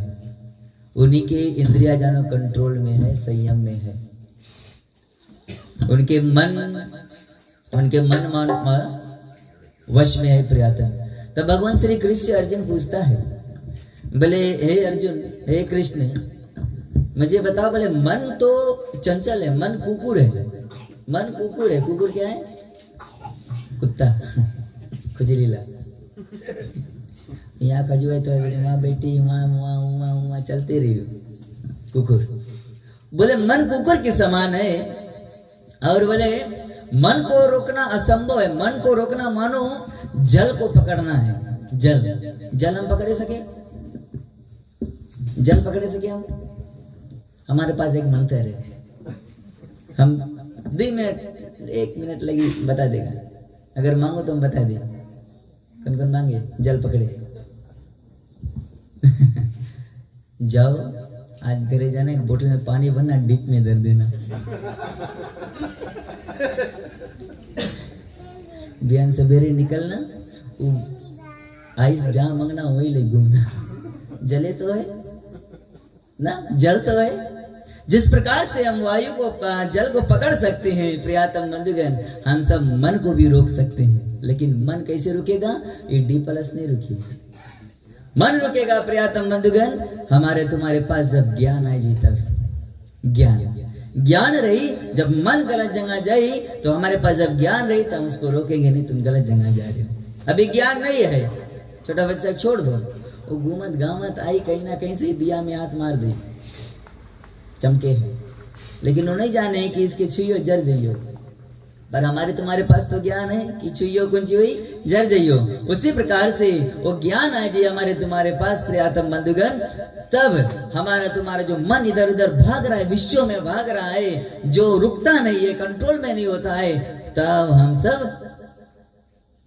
A: उन्हीं के इंद्रिया जानो कंट्रोल में है, संयम में है, उनके मन वश में है प्रियतम। तब भगवान श्री कृष्ण अर्जुन पूछता है, बोले हे अर्जुन, हे कृष्ण, मुझे बताओ, बोले मन तो चंचल है, मन कुकुर है, मन कुकुर है, कुकुर क्या है? कुत्ता, खुजलीला। यहाँ खजू है तो वहाँ बेटी वहाँ वहाँ वहाँ वहाँ चलते रही कुकुर। बोले मन कुकुर के समान है, और बोले मन को रोकना असंभव है। मन को रोकना मानो जल को पकड़ना है। जल हम पकड़े सके? जल पकड़े सके हम? हमारे पास एक मंत्र है, हम 2 मिनट 1 मिनट लगी बता देगा, अगर मांगो तो हम बता दे। कौन कौन मांगे जल पकड़े? जाओ आज घरे जाना, एक बोतल में पानी भरना, डिप में धर देना, बयान सवेरे निकलना, आइस जहां मंगना वही ले घूमना। जले तो है ना, जल तो है। जिस प्रकार से हम वायु को जल को पकड़ सकते हैं प्रियतम बंधुगण, हम सब मन को भी रोक सकते हैं। लेकिन मन कैसे रुकेगा? ये डी प्लस नहीं रुकेगा। मन रुकेगा प्रियतम बंधुगण हमारे तुम्हारे पास जब ज्ञान आए जी, तब ज्ञान रही। जब मन गलत जगह जाए तो हमारे पास जब ज्ञान रही तो हम उसको रोकेंगे नहीं, तुम गलत जगह जा रहे हो। अभी ज्ञान नहीं है, छोटा बच्चा छोड़ दो, वो घूमत गामत आई कहीं ना कहीं से दिया में हाथ मार दे, चमके है, लेकिन वो नहीं जाने कि इसके छुइयो जर जइयो। पर हमारे तुम्हारे पास तो ज्ञान है कि छुइयो कुंची हुई जर जइयो। उसी प्रकार से वो ज्ञान आ जाए हमारे तुम्हारे पास प्रियतम बंधुगण, तब हमारा तुम्हारा जो मन इधर उधर भाग रहा है, विश्वों में भाग रहा है, जो रुकता नहीं है, कंट्रोल में नहीं होता है, तब हम सब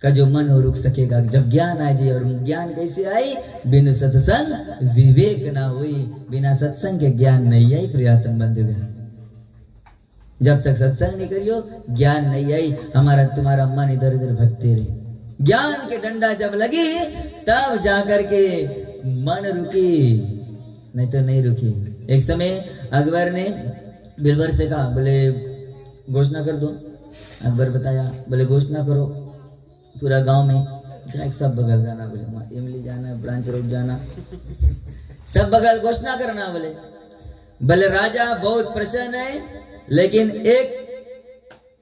A: का जो मन हो रुक सकेगा जब ज्ञान आ जाए। और ज्ञान कैसे आई? बिन सत्संग विवेक ना हुई, बिना सत्संग के ज्ञान नहीं आई प्रियतम बंधुगण। जब तक सत्संग नहीं करियो, ज्ञान नहीं आई, हमारा तुम्हारा मन इधर उधर भटकते रहे। ज्ञान के डंडा जब लगी तब जाकर के मन रुकी, नहीं तो नहीं रुकी। एक समय अकबर ने बिरबल से कहा, बोले घोषणा कर दो। अकबर बताया, बोले घोषणा करो पूरा गांव में, जाए सब बगल जाना, बोले वहाँ इमली जाना, ब्रांच रोड जाना, सब बगल घोषणा करना। बोले राजा बहुत प्रसन्न है, लेकिन एक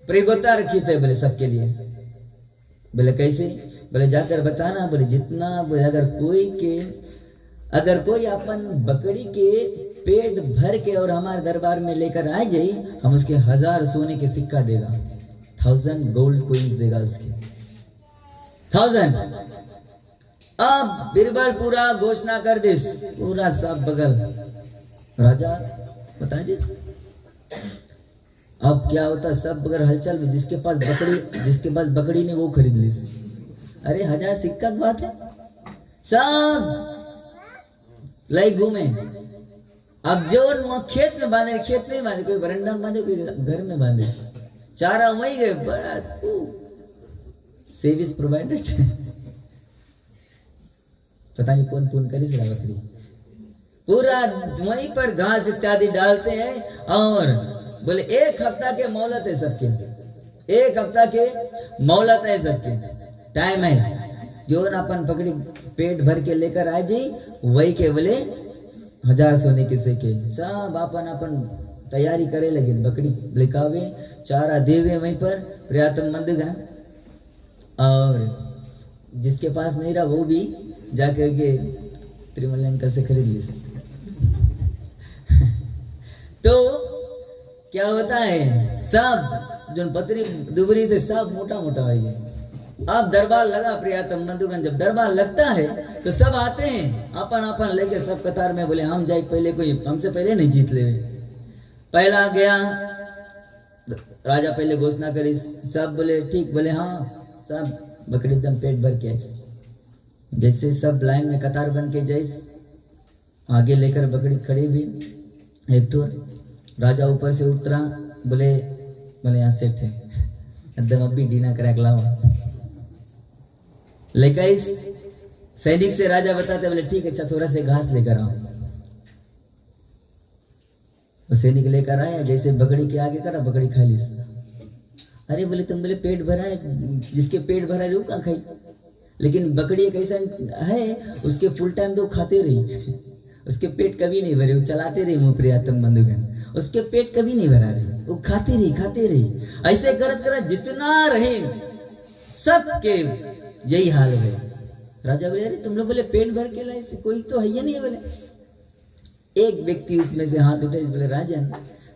A: प्रिगोता रखी थे बोले सबके लिए। बोले कैसे? बोले जाकर बताना, बोले जितना, बोले अगर कोई अपन बकरी के पेट भर के और हमारे दरबार में लेकर आ जाए, हम उसके 1000 सोने के सिक्का देगा, 1000 गोल्ड कॉइन्स देगा उसके, 1000। अब बिरबल पूरा घोषणा कर दिस, पूरा सब बगल राजा बता दिस। अब क्या होता, सब बगल हलचल में, जिसके पास बकरी ने वो खरीद ली। अरे 1000 सिक्का की बात है, सब लाई घूमे। अब जो खेत में बांधे, खेत नहीं बांधे, कोई बरंडा में बांधे, कोई घर में बांधे, चारा वही गए, बड़ा सर्विस प्रोवाइडेड। पता नहीं कौन फोन करी जरा, बकरी पूरा वहीं पर घास इत्यादि डालते हैं। और बोले 1 हफ्ता के मोहलत है सबके, 1 हफ्ता के मोहलत है सबके, टाइम है। जो न अपन पकड़ी पेट भर के लेकर आ जाई, वही के बोले 1000 सोने के सिक्के। सब अपन तैयारी करे लगे, बकरी लेकावे, चारा देवे वहीं पर प्रियतम बंधुगण। और जिसके पास नहीं रहा वो भी जाकर के त्रिमल अंकल से खरीद ली। तो क्या होता है, सब जो पतरी दुबरी से सब मोटा मोटा हो गया, अब दरबार लगा प्रियतम बंधुगण, जब दरबार लगता है तो सब आते हैं अपन अपन लेके सब कतार में, बोले हम जाए पहले, कोई हमसे पहले नहीं जीत ले। पहला गया राजा, पहले घोषणा करी, सब बोले ठीक, बोले हाँ सब, बकरी एकदम पेट भर के आई। जैसे सब लाइन में कतार बन के जैस आगे लेकर बकरी खड़ी भी, एक टोर राजा ऊपर से उतरा, बोले बोले यहाँ सेठ है एकदम, अभी डीना क्रैक लावा। लेकर इस सैनिक से राजा बताते, बोले ठीक है अच्छा थोड़ा से घास लेकर आओ। वो सैनिक लेकर आया, जैसे बकरी के आगे करा, बकरी खा ली। अरे बोले तुम बोले पेट भरा है, जिसके पेट भरा है वो कहाँ खाई। लेकिन बकरी एक ऐसा है, उसके फुल टाइम तो खाते रही, उसके पेट कभी नहीं भरे, वो चलाते रही मुँह प्रियतम बंधुगण, उसके पेट कभी नहीं भरा रही, वो खाते रही। ऐसे करत करत जितना रहे सबके यही हाल है। राजा बोले अरे तुम लोग बोले पेट भर के लाए, कोई तो है ही नहीं। बोले एक व्यक्ति उसमें से हाथ उठाए, बोले राजन,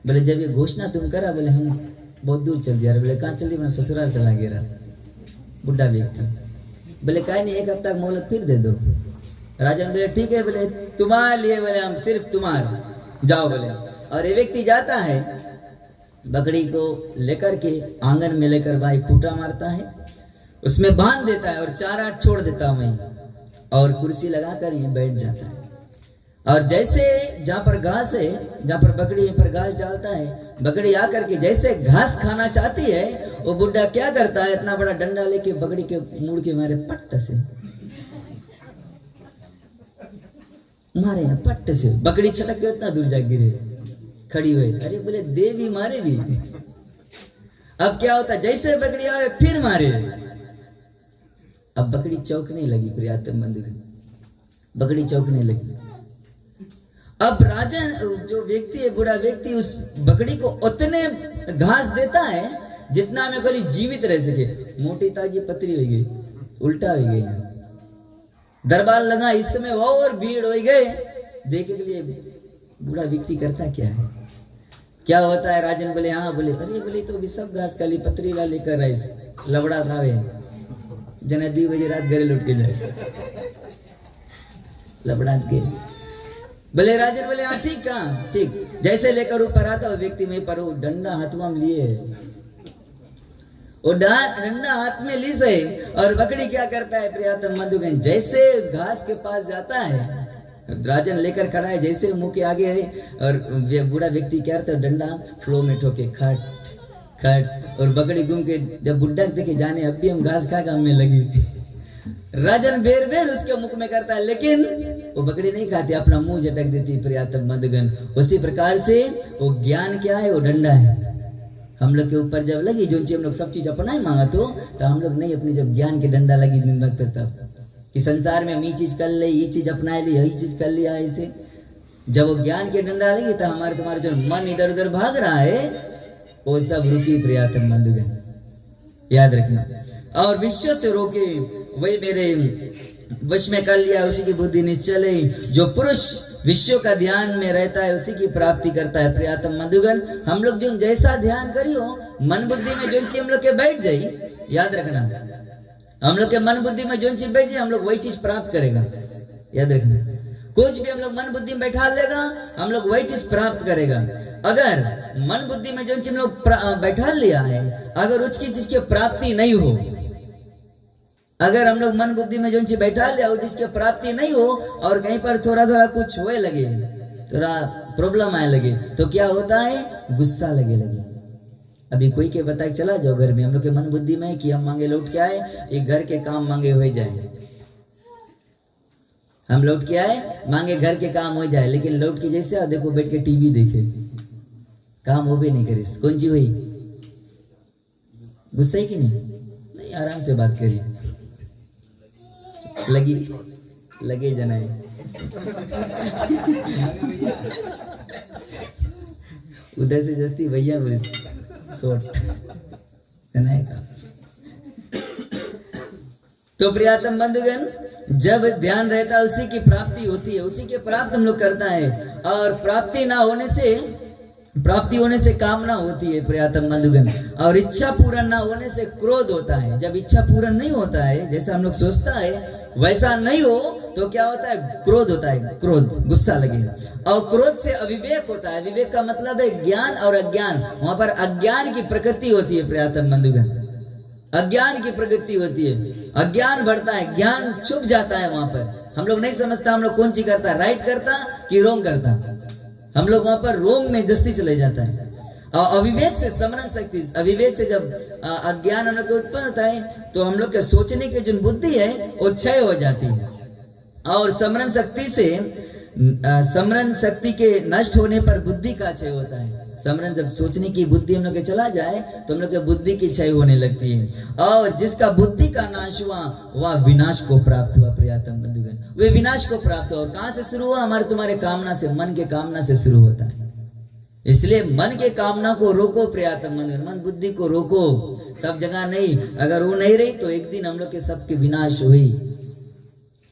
A: बोले जब ये घोषणा तुम करा, बोले हम बहुत दूर चल दिया। बोले कहाँ चल दिया, ससुराल चला गया। बुढ़ा व्यक्ति बोले कहा नहीं, एक हफ्ता मोहलत फिर दे दो। राजन बोले ठीक है, बोले तुम्हारे लिए, बोले हम सिर्फ तुम्हारे, जाओ बोले। और ये व्यक्ति जाता है, बकरी को लेकर के आंगन में लेकर भाई खूंटा मारता है, उसमें बांध देता है और चारा छोड़ देता वहीं, और कुर्सी लगाकर यहीं बैठ जाता है। और जैसे जहाँ पर घास है, जहाँ पर बकरी पर घास डालता है, बकरी आकर के जैसे घास खाना चाहती है, वो बुढ़ा क्या करता है, इतना बड़ा डंडा लेके बकरी के मुड़ के मारे पट्ट से, मारे पट्ट से, बकरी छटक के इतना दूर जा गिरे, खड़ी हुई। अरे बोले दे भी मारे भी। अब क्या होता, जैसे बकरी आवे फिर मारे। अब बकरी चौंकने लगी प्रियतम बंधुगण, बकरी चौंकने लगी। अब राजन जो व्यक्ति है, बूढ़ा व्यक्ति, उस बकरी को उतने घास देता है जितना में कोई जीवित रह सके। मोटी ताजी पतरी हो गई, उल्टा हो गई। दरबार लगा, इस समय और भीड़ हो गए देखने के लिए बूढ़ा व्यक्ति करता क्या है, क्या होता है। राजन बोले हाँ, बोले अरे बोले तो भी सब घास काली पतरी ला लेकर आए, लबड़ा खावे जना 2 बजे रात घरे लौट के जाए, लबड़ा के। बोले राजन बोले हाँ ठीक, कहाँ ठीक। जैसे लेकर ऊपर आता वो व्यक्ति में पर वो डंडा हाथवा में लिए, वो डंडा हाथ में ली से, और बकरी क्या करता है प्रियतम बंधुगण, जैसे उस घास के पास जाता है, राजन लेकर खड़ा है, जैसे मुंह के आगे है, और बूढ़ा व्यक्ति क्या करता है, डंडा फ्लो में ठोके खट खट, और बकरी घूम के जब बुढ़ा देखे जाने अब भी हम घास खा काम में लगी। राजन बेर बेर उसके मुख में करता है, लेकिन वो बकरी नहीं खाती, अपना मुंह झटक देती प्रियतम बंधुगण। उसी प्रकार से वो ज्ञान क्या है, वो डंडा है। हम लोग के ऊपर जब लगी जो हम लोग सब चीज अपना ही मांगा तो हम लोग नहीं, अपनी जब ज्ञान के डंडा लगी दिन वक्त तब कि संसार में हम ये चीज कर ले, ये चीज अपना ली, यही चीज कर लिया ऐसे, जब वो ज्ञान के डंडा लगी तो हमारे तुम्हारे जो मन इधर उधर भाग रहा है वो सब रुकी प्रियतम बंधुगण, याद रखना। और विश्व से रोके वही मेरे वश में कर लिया, उसी की बुद्धि निश्चल है। जो पुरुष विश्व का ध्यान में रहता है उसी की प्राप्ति करता है प्रियतम बंधुगण। हम लोग जो जैसा ध्यान करियो, मन बुद्धि में जो चीज हम लोग के बैठ जाए, याद रखना, हम लोग के मन बुद्धि में जो चीज बैठ जाए हम लोग वही चीज प्राप्त करेगा, याद रखना। कुछ भी हम लोग मन बुद्धि में बैठा लेगा, हम लोग वही चीज प्राप्त करेगा। अगर मन बुद्धि में जो चीज हम लोग बैठा लिया है, अगर उसकी चीज की प्राप्ति नहीं हो, अगर हम लोग मन बुद्धि में जो चीज बैठा लिया वो जिसकी प्राप्ति नहीं हो, और कहीं पर थोड़ा थोड़ा कुछ होए लगे, थोड़ा प्रॉब्लम आए लगे, तो क्या होता है, गुस्सा लगे लगे। अभी कोई के बताए चला जाओ घर में, हम लोग के मन बुद्धि में कि हम मांगे लौट के आए, एक घर के काम मांगे हो जाए, हम लौट के आए मांगे घर के काम हो जाए, लेकिन लौट के जैसे देखो बैठ के टीवी देखे, काम हो भी नहीं करे, कौन सी हुई, गुस्सा है कि नहीं, आराम से बात करिए, लगे जनाए। उधर से जस्ती भैया बोले शॉर्ट जनाए का। तो प्रियतम बंधुगण, जब ध्यान रहता है उसी की प्राप्ति होती है, उसी के प्राप्त हम लोग करता है, और प्राप्ति ना होने से प्राप्ति होने से कामना होती है प्रियतम बंधुगण, और इच्छा पूर्ण ना होने से क्रोध होता है। जब इच्छा पूर्ण नहीं होता है, जैसा हम लोग सोचता है वैसा नहीं हो तो क्या होता है, क्रोध होता है, क्रोध गुस्सा लगे। और क्रोध से अविवेक होता है। विवेक का मतलब है ज्ञान और अज्ञान। वहां पर अज्ञान की प्रकृति होती है प्रियतम बंधुगण, अज्ञान की प्रकृति होती है। अज्ञान बढ़ता है, ज्ञान छुप जाता है। वहां पर हम लोग नहीं समझता हम लोग कौन सी करता है, राइट करता कि रोंग करता। हम लोग वहां पर रोंग में जस्ती चले जाता है। और अविवेक से समरण शक्ति, अविवेक से जब अज्ञान हम लोग को उत्पन्न होता है तो हम लोग के सोचने की जो बुद्धि है वो क्षय हो जाती है। और समरण शक्ति से, समरण शक्ति के नष्ट होने पर बुद्धि का क्षय होता है। समरण, जब सोचने की बुद्धि हम लोग के चला जाए तो हम लोग के बुद्धि की क्षय होने लगती है। और जिसका बुद्धि का नाश हुआ वह विनाश को प्राप्त हुआ प्रियतम बंधुगण, वे विनाश को प्राप्त हुआ। और कहां से शुरू हुआ, हमारे तुम्हारे कामना से, मन के कामना से शुरू होता है। इसलिए मन के कामना को रोको प्रियतम बंधुगण, मन बुद्धि को रोको। सब जगह नहीं, अगर वो नहीं रही तो एक दिन हम लोग के सबके विनाश हुई।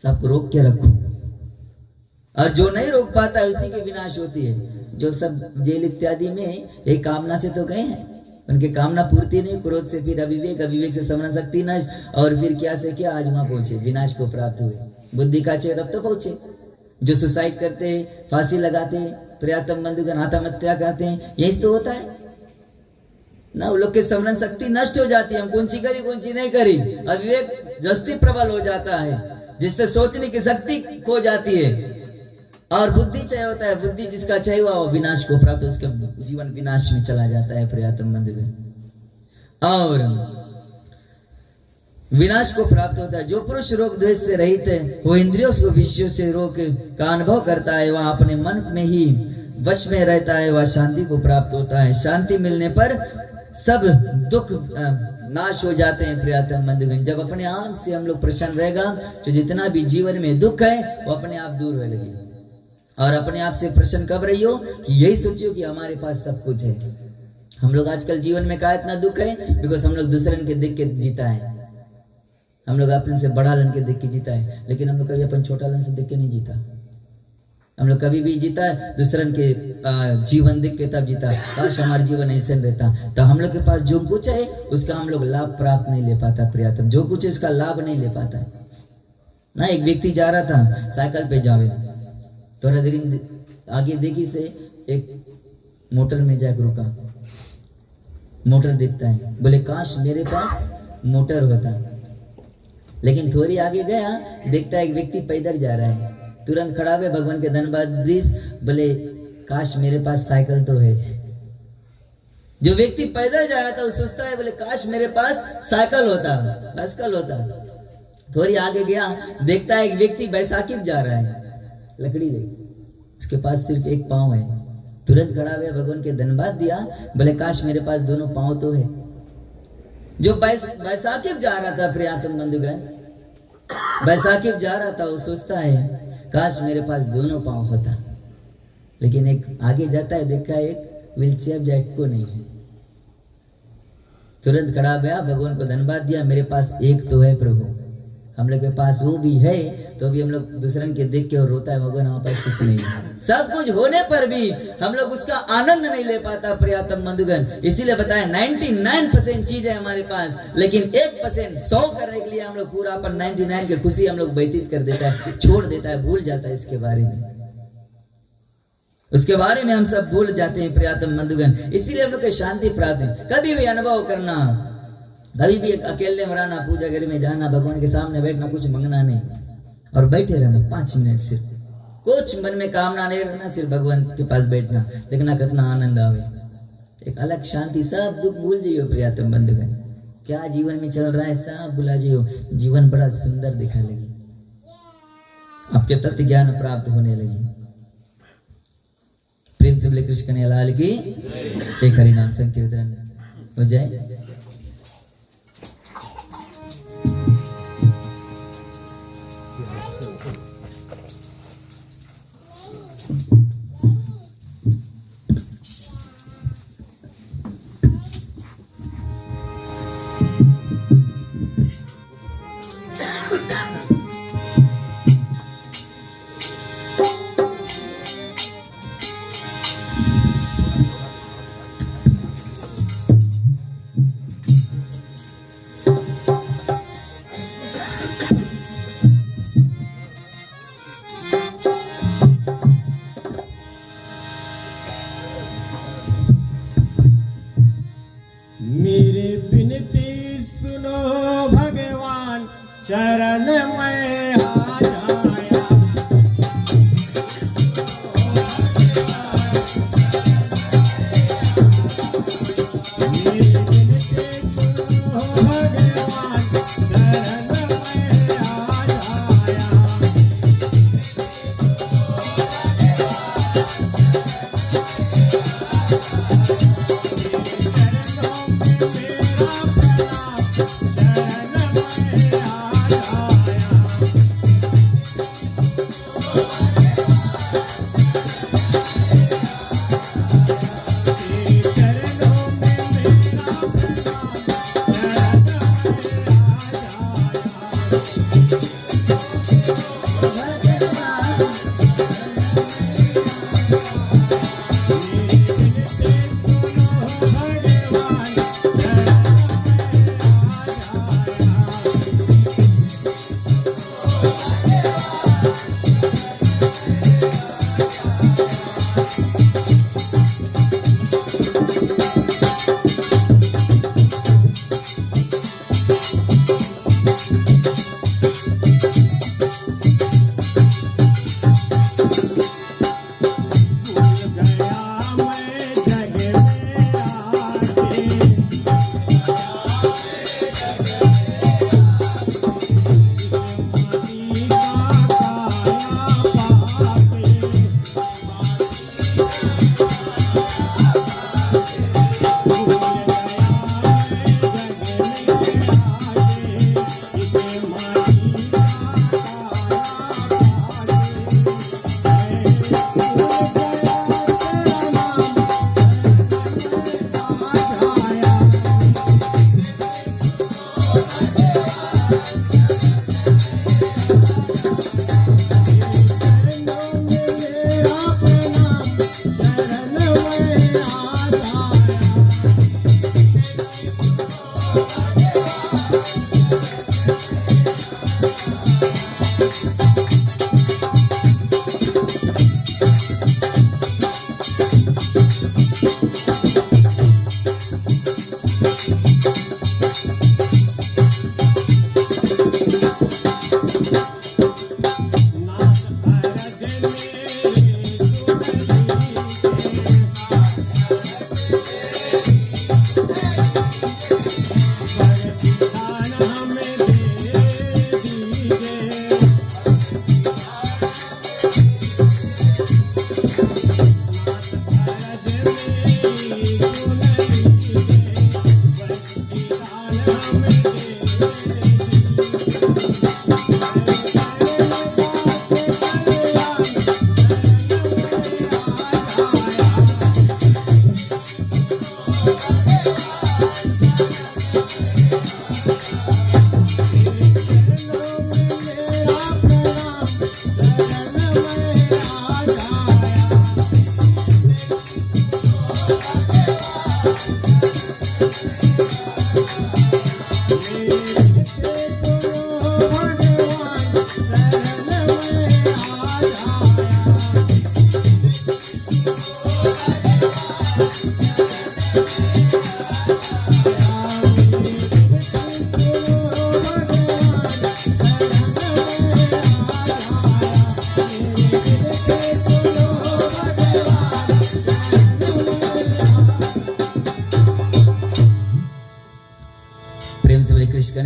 A: सबको रोक के रखो, और जो नहीं रोक पाता है उसी की विनाश होती है। जो सब जेल इत्यादि में एक कामना से तो गए हैं, उनके कामना पूर्ति नहीं, क्रोध से फिर अविवेक, अविवेक से समरण शक्ति नष्ट, और फिर क्या से क्या आज वहां पहुंचे, विनाश को प्राप्त हुए। बुद्धि का क्षय तब तो पहुंचे। जो सुसाइड करते, फांसी लगाते, प्रियतम बंधुगण आत्महत्या करते हैं, यही तो होता है ना। वो लोग की समरण शक्ति नष्ट हो जाती है। हम कौन सी करी कौन सी नहीं करी, अविवेक जस्ती प्रबल हो जाता है, जिससे सोचने की शक्ति खो जाती है। और बुद्धि क्षय होता है। बुद्धि जिसका क्षय हुआ वो विनाश को प्राप्त, उसका जीवन विनाश में चला जाता है प्रियतम बंधुगण। और विनाश को प्राप्त होता है। जो पुरुष रोग द्वेष से रहित है, वो इंद्रियों को विषयों से रोग का अनुभव करता है, वह अपने मन में ही वश में रहता है, वह शांति को प्राप्त होता है। शांति मिलने पर सब दुख नाश हो जाते हैं प्रियतम बंधुगण। जब अपने आप से हम लोग प्रसन्न रहेगा तो जितना भी जीवन में दुख है वो अपने आप दूर होने लगे। और अपने आप से प्रसन्न कब रही हो कि यही सोचियो कि हमारे पास सब कुछ है। हम लोग आजकल जीवन में क्या इतना दुख है, बिकॉज हम लोग दूसरे के देख के जीता है। हम लोग अपने से बड़ा लन के देख के जीता है, लेकिन हम लोग कभी अपन छोटा लन से देख के नहीं जीता। हम लोग कभी भी जीता है दूसरन के जीवन देख के तब जीता। काश हमारा जीवन ऐसे रहता। तो हम लोग के पास जो कुछ है उसका हम लोग लाभ प्राप्त नहीं ले पाता प्रियतम, जो कुछ है इसका लाभ नहीं ले पाता ना। एक व्यक्ति जा रहा था साइकिल पे जावे, थोड़ा देर आगे देखी से एक मोटर में जाकर रुका। मोटर देखता है, बोले काश मेरे पास मोटर होता। लेकिन थोड़ी आगे गया, देखता है एक व्यक्ति पैदल जा रहा है। तुरंत खड़ा हुए, भगवान के धन्यवाद दिस, बोले काश मेरे पास साइकिल तो है। जो व्यक्ति पैदल जा रहा था वो सोचता है, बोले काश मेरे पास साइकिल होता, बाइसिकल होता। थोड़ी आगे गया, देखता है एक व्यक्ति बैसाखी जा रहा है, लकड़ी ले, उसके पास सिर्फ एक पाँव है। तुरंत खड़ा हुआ, भगवान के धन्यवाद दिया, बोले काश मेरे पास दोनों पाँव तो है। जो बैसाखी जा रहा था प्रियतम बंधुगण, बैसाखी जा रहा था, वो सोचता है काश मेरे पास दोनों पाँव होता। लेकिन एक आगे जाता है, देखा एक व्हील चेयर जैक को नहीं है। तुरंत खड़ा गया, भगवान को धन्यवाद दिया, मेरे पास एक तो है प्रभु। हम लोग के पास वो भी है तो भी हम लोग दूसरे के देख के और रोता है, भगवान हमारे पास कुछ नहीं है। सब कुछ होने पर भी हम लोग उसका आनंद नहीं ले पाता प्रियतम बंधुगण। इसीलिए बताया 99% चीज है हमारे पास, लेकिन 1% 100 करने के लिए हम लोग पूरा अपन 99 की खुशी हम लोग व्यतीत कर देता है, छोड़ देता है, भूल जाता है इसके बारे में। उसके बारे में हम सब भूल जाते हैं प्रियतम बंधुगण। इसीलिए हम लोग को शांति प्राप्त है। कभी भी अनुभव करना, कभी भी अकेले में रहना, पूजा घर में जाना, भगवान के सामने बैठना, कुछ मांगना नहीं और बैठे रहना 5 मिनट, सिर्फ कुछ मन में कामना नहीं रहना, सिर्फ भगवान के पास बैठना, देखना कितना आनंद आवे, एक अलग शांति। सब दुख भूल जाइयो प्रियतम बंधुगण, क्या जीवन में चल रहा है सब भुला जाइयो, जीवन बड़ा सुंदर दिखा लगी, आपके तत्व ज्ञान प्राप्त होने लगी। प्रेम से बोले कृष्ण कन्हैया लाल की, एक हरि नाम संकीर्तन हो जाए।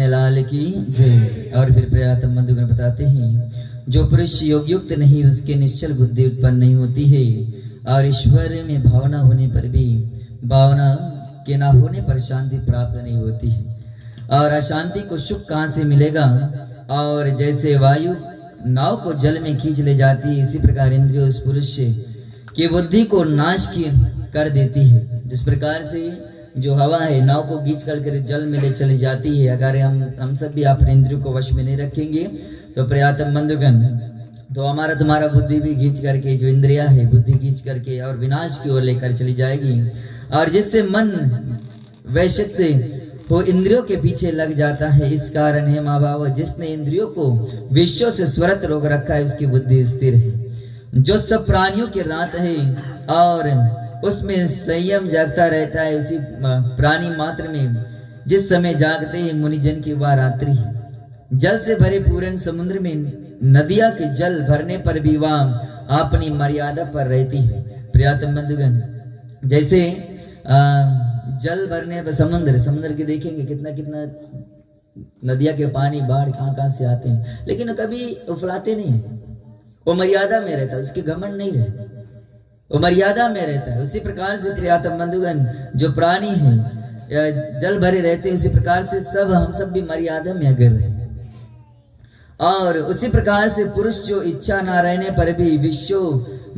A: लाल की जय। और फिर प्रयातम बंधुगण बताते हैं, जो पुरुष योग युक्त नहीं उसके निश्चल बुद्धि उत्पन्न नहीं होती है, और ईश्वर में भावना होने पर भी भावना के ना होने पर शांति प्राप्त नहीं होती है। और अशांति को सुख कहाँ से मिलेगा? और जैसे वायु नाव को जल में खींच ले जाती है, इसी प्रकार इंद्रिय उस पुरुष की बुद्धि को नाश कर देती है। जिस प्रकार से जो हवा है नाव को खींच कर जल में ले चली जाती है, अगर हम सब भी अपने इंद्रियों को वश में नहीं रखेंगे तो प्रयातम बंधुगण, तो हमारा तुम्हारा बुद्धि भी खींच करके, जो इंद्रिया है बुद्धि खींच करके और विनाश की ओर लेकर चली जाएगी। और जिससे मन वैश्य वो इंद्रियों के पीछे लग जाता है। इस कारण है माँ बाबा, जिसने इंद्रियों को विषयों से स्वरत रोक रखा है उसकी बुद्धि स्थिर है। जो सब प्राणियों की रात है और उसमें संयम जागता रहता है, उसी प्राणी मात्र में जिस समय जागते हैं मुनिजन की वह रात्रि है। जल से भरे पूर्ण समुद्र में नदियां के जल भरने पर भी वह अपनी मर्यादा पर रहती है प्रियतम बंधुगण। जैसे जल भरने पर समुद्र के देखेंगे कितना कितना नदिया के पानी बाढ़ कहाँ से आते हैं, लेकिन कभी उफलाते नहीं है, वो मर्यादा में रहता है, उसके घमंड नहीं रहता, वो मर्यादा में रहता है। उसी प्रकार से प्रियतम बंधुगण जो प्राणी है जल भरे रहते हैं, उसी प्रकार से हम सब भी मर्यादा में अगर रहे। और उसी प्रकार से पुरुष जो इच्छा ना रहने पर भी विश्व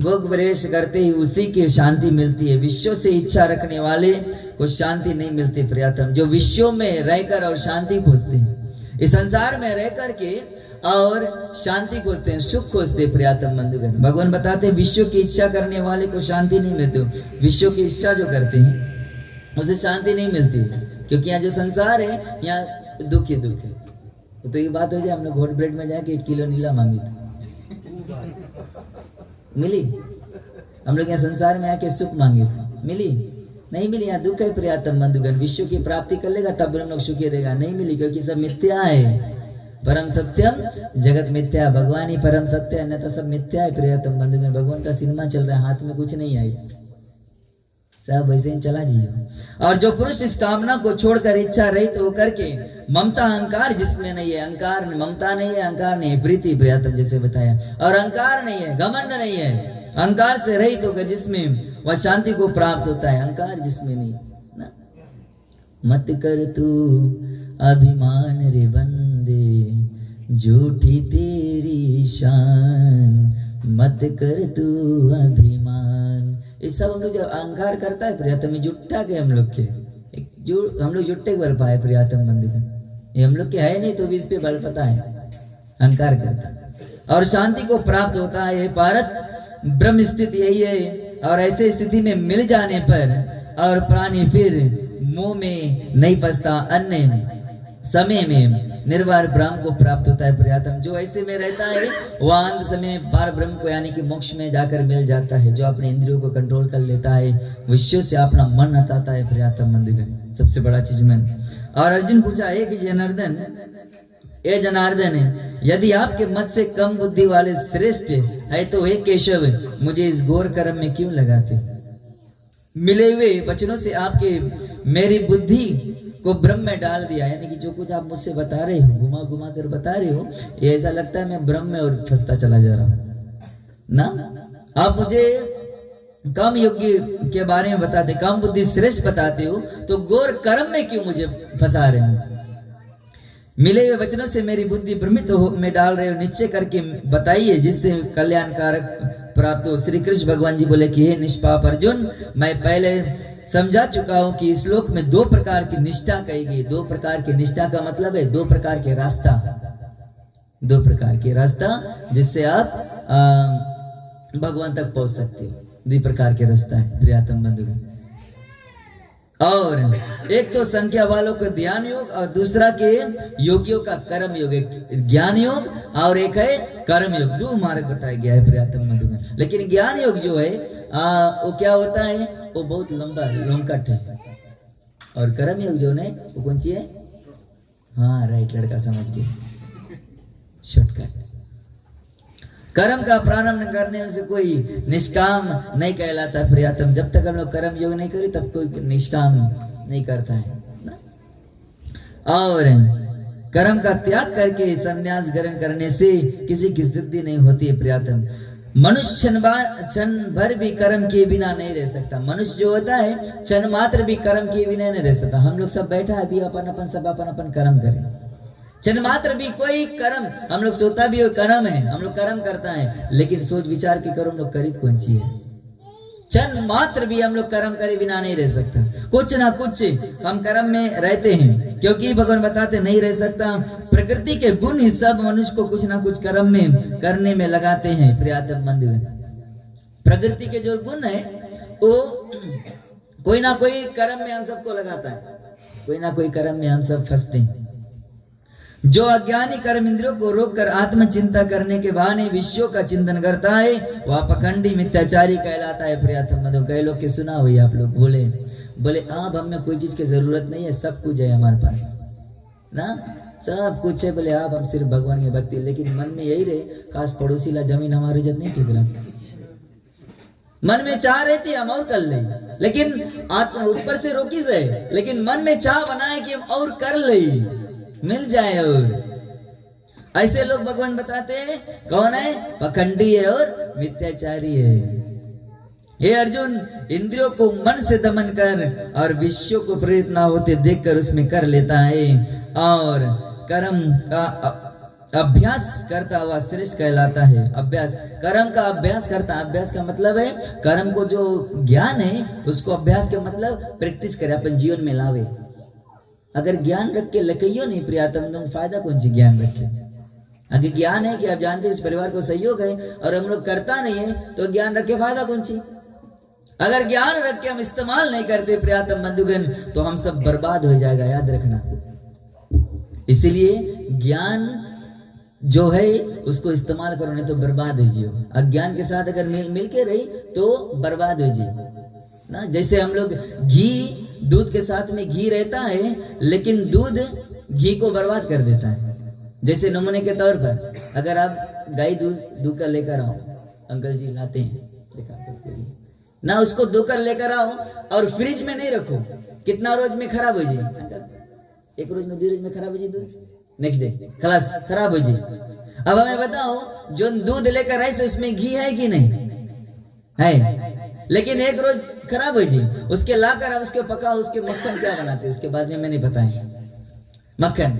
A: भोग प्रवेश करते ही उसी की शांति मिलती है। विश्व से इच्छा रखने वाले को शांति नहीं मिलती प्रियतम। जो विश्व में रहकर और शांति खोजते हैं, इस संसार में रह करके और शांति खोजते हैं, सुख खोजते हैं प्रियतम बंधुगण। भगवान बताते हैं विश्व की इच्छा करने वाले को शांति नहीं मिलती। विश्व की इच्छा जो करते हैं उसे शांति नहीं मिलती, क्योंकि यहाँ जो संसार है यहाँ दुख ही दुख है। तो ये बात हो जाए, हमने घोट ब्रेड में जाके 1 किलो नीला मांगी थी, मिली? हम लोग यहाँ संसार में आके सुख मांगे थे, मिली? नहीं मिली। यहाँ दुख है प्रियतम बंधुगण। विश्व की प्राप्ति कर लेगा तब हम लोग सुखी रहेगा, नहीं मिली, क्योंकि सब मिथ्या है। परम सत्यम जगत मिथ्या, भगवान ही परम सत्य है, अन्यथा सब मिथ्या है प्रियतम बंधुगण। भगवान का सिनेमा चल रहा है, हाथ में कुछ नहीं आई, सब वैसे ही चला जियो। और जो पुरुष इस कामना को छोड़कर इच्छा रहित तो होकर के ममता अहंकार जिसमें नहीं है, अहंकार ममता नहीं है, अहंकार नहीं है, प्रीति प्रियतम जैसे बताया, और अहंकार नहीं है, घमंड नहीं है, अहंकार से रहित होकर जिसमें वह शांति को प्राप्त होता है, अहंकार जिसमें नहीं ना। मत कर तू अभिमान रे बंदे झूठी तेरी शान, मत कर तू अभिमान। ये सब हम लोग जब अहंकार करता है प्रियतम, जुट्टा के हम लोग के हम लोग जुट्टे बल पाए प्रियतम बंधुगण। ये हम लोग के है नहीं तो भी इस पे बल पता है, अहंकार करता है और शांति को प्राप्त होता है। भारत ब्रह्म स्थिति यही है। और ऐसे स्थिति में मिल जाने पर और प्राणी फिर मोह में नहीं फंसता, अन्य समय में निर्वाण ब्रह्म को प्राप्त होता है प्रियतम। जो ऐसे में रहता है वह अंत समय पार ब्रह्म को यानी कि मोक्ष में जाकर मिल जाता है। जो अपने इंद्रियों को कंट्रोल कर लेता है, विश्व से अपना मन हटाता है प्रियतम बंधुगण, सबसे बड़ा चीज मन। और अर्जुन पूछा है कि जनार्दन यदि आपके मत से कम बुद्धि वाले श्रेष्ठ है तो हे केशव मुझे इस घोर कर्म में क्यों लगाते हो? मिले हुए वचनों से आपके मेरी बुद्धि को ब्रह्म में डाल दिया, यानी कि जो कुछ आप मुझसे बता रहे हो, घुमा घुमा कर बता रहे हो, ये ऐसा लगता है मैं ब्रह्म में और फंसता चला जा रहा हूं ना। आप मुझे कम योग्य के बारे में बताते, कम बुद्धि श्रेष्ठ बताते हो, तो घोर कर्म में क्यों मुझे फंसा रहे हो? मिले हुए वचनों से मेरी बुद्धि भ्रमित में डाल रहे हो, निश्चय करके बताइए जिससे कल्याणकारक प्राप्त हो। श्री कृष्ण भगवान जी बोले कि हे निष्पाप अर्जुन, मैं पहले समझा चुका हूं कि इस श्लोक में 2 प्रकार की निष्ठा कही गई। 2 प्रकार की निष्ठा का मतलब है 2 प्रकार के रास्ता, 2 प्रकार के रास्ता जिससे आप भगवान तक पहुंच सकते हो। 2 प्रकार के रास्ता है प्रियतम बंधुगण। और एक तो संख्या वालों का ध्यान योग और दूसरा के योगियों का कर्म योग, एक ज्ञान योग और एक है कर्म योग। 2 मार्ग बताया गया है प्रियतम बंधुगण। लेकिन ज्ञान योग जो है वो क्या होता है, वो बहुत लंबा लोमकट है। और कर्म योग जो है वो कौन सी है? हाँ राइट, लड़का समझ गए, शॉर्टकट। कर्म का प्रारंभ करने से कोई निष्काम नहीं कहलाता प्रियतम। जब तक हम लोग कर्म योग नहीं करें तब कोई निष्काम नहीं करता है ना? और कर्म का त्याग करके संन्यास ग्रहण करने से किसी की सिद्धि नहीं होती है प्रियतम। मनुष्य क्षण भर भी कर्म किए बिना नहीं रह सकता। मनुष्य जो होता है क्षण मात्र भी कर्म किए बिना नहीं रह सकता। हम लोग सब बैठा है अभी अपन सब अपन कर्म करें, क्षण मात्र भी कोई कर्म, हम लोग सोता भी हो कर्म है, हम लोग कर्म करता है, लेकिन सोच विचार के करो हम लोग करीत कौन सी है? क्षण मात्र भी हम लोग कर्म करे बिना नहीं रह सकता। कुछ ना कुछ हम कर्म में रहते हैं, क्योंकि भगवान बताते नहीं रह सकता। प्रकृति के गुण ही सब मनुष्य को कुछ ना कुछ कर्म में करने में लगाते हैं प्रियतम बंधुगण। प्रकृति के जो गुण है वो कोई ना कोई कर्म में हम सबको लगाता है, कोई ना कोई कर्म में हम सब फंसते हैं। जो अज्ञानी कर्म इंद्रियों को रोककर आत्म चिंता करने के बहाने विश्व का चिंतन करता है वह पखंडी मिथ्याचारी कहलाता है प्रियतम बंधु। कई लोग के सुना हुई आप लोग बोले अब हमें कोई चीज की जरूरत नहीं है, सब कुछ है हमारे पास ना, सब कुछ है। बोले अब हम सिर्फ भगवान की भक्ति, लेकिन मन में यही रहे काश पड़ोसी ला जमीन हमारी इज्जत नहीं ठीक रहा, मन में चाह रहती हम और कर ले, लेकिन आत्मा ऊपर से रोकी से, लेकिन मन में चाह बनाए कि हम और कर ले, मिल जाए। और ऐसे लोग भगवान बताते हैं कौन है? पखंडी है और मिथ्याचारी है। हे अर्जुन, इंद्रियों को मन से दमन कर और विषयों को प्रेरित ना होते देखकर उसमें कर लेता है और कर्म का अभ्यास करता हुआ श्रेष्ठ कहलाता है। अभ्यास, कर्म का अभ्यास करता। अभ्यास का मतलब है कर्म को जो ज्ञान है उसको अभ्यास के मतलब प्रैक्टिस करे, अपन जीवन में लावे। अगर ज्ञान रख के लकइयो नहीं प्रियातम तुम फायदा कौन सी ज्ञान रखे? अगर ज्ञान है कि आप जानते हैं इस परिवार को सहयोग है और हम लोग करता नहीं है तो ज्ञान रख के फायदा कौन सी? अगर ज्ञान रख के हम इस्तेमाल नहीं करते प्रियातम बंधुगण तो हम सब बर्बाद हो जाएगा, याद रखना। इसलिए ज्ञान जो है उसको इस्तेमाल करो, नहीं तो बर्बाद हो जियो। अज्ञान के साथ अगर मिल के रही तो बर्बाद हो जियो ना। जैसे हम लोग घी, दूध के साथ में घी रहता है लेकिन दूध घी को बर्बाद कर देता है। जैसे नमूने के तौर पर अगर आप गाय दूध कर लेकर आओ, अंकल जी लाते हैं ना, उसको धोकर लेकर आओ और फ्रिज में नहीं रखो, कितना रोज में खराब हो जाए? एक रोज में, 2 रोज में खराब हो जाए दूध, नेक्स्ट डे खलास खराब हो जाए। अब हमें बताओ जो दूध लेकर आए उसमें घी है कि नहीं है? लेकिन एक रोज खराब हो जाए, उसके लाकर अब उसके पकाओ, उसके मक्खन क्या बनाते हैं उसके बाद में मैंने बताया, मक्खन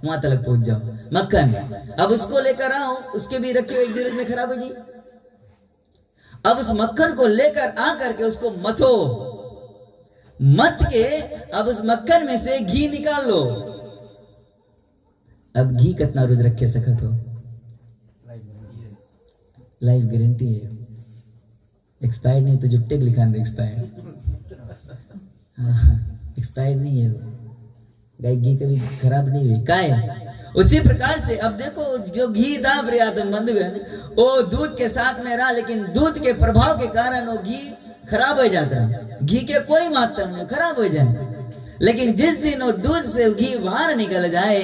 A: वहां तक पहुंच जाओ मक्खन। अब उसको लेकर आओ, उसके भी रखे 1-2 रोज में खराब हो जाए। अब उस मक्खन को लेकर आ करके उसको मथो, मत के अब उस मक्खन में से घी निकाल लो। अब घी कितना रोज रखे सकत हो? लाइफ गारंटी है, एक्सपायर्ड नहीं तो जुट्टे लिखा है एक्सपायर्ड, एक्सपायर्ड नहीं है वो। गाय घी कभी खराब नहीं हुई काय। उसी प्रकार से अब देखो जो घी था प्रियातम बंधुगण, वो दूध के साथ में रहा, लेकिन दूध के प्रभाव के कारण वो घी खराब हो जाता है। घी के कोई मात्रा में खराब हो जाए, लेकिन जिस दिन वो दूध से घी बाहर निकल जाए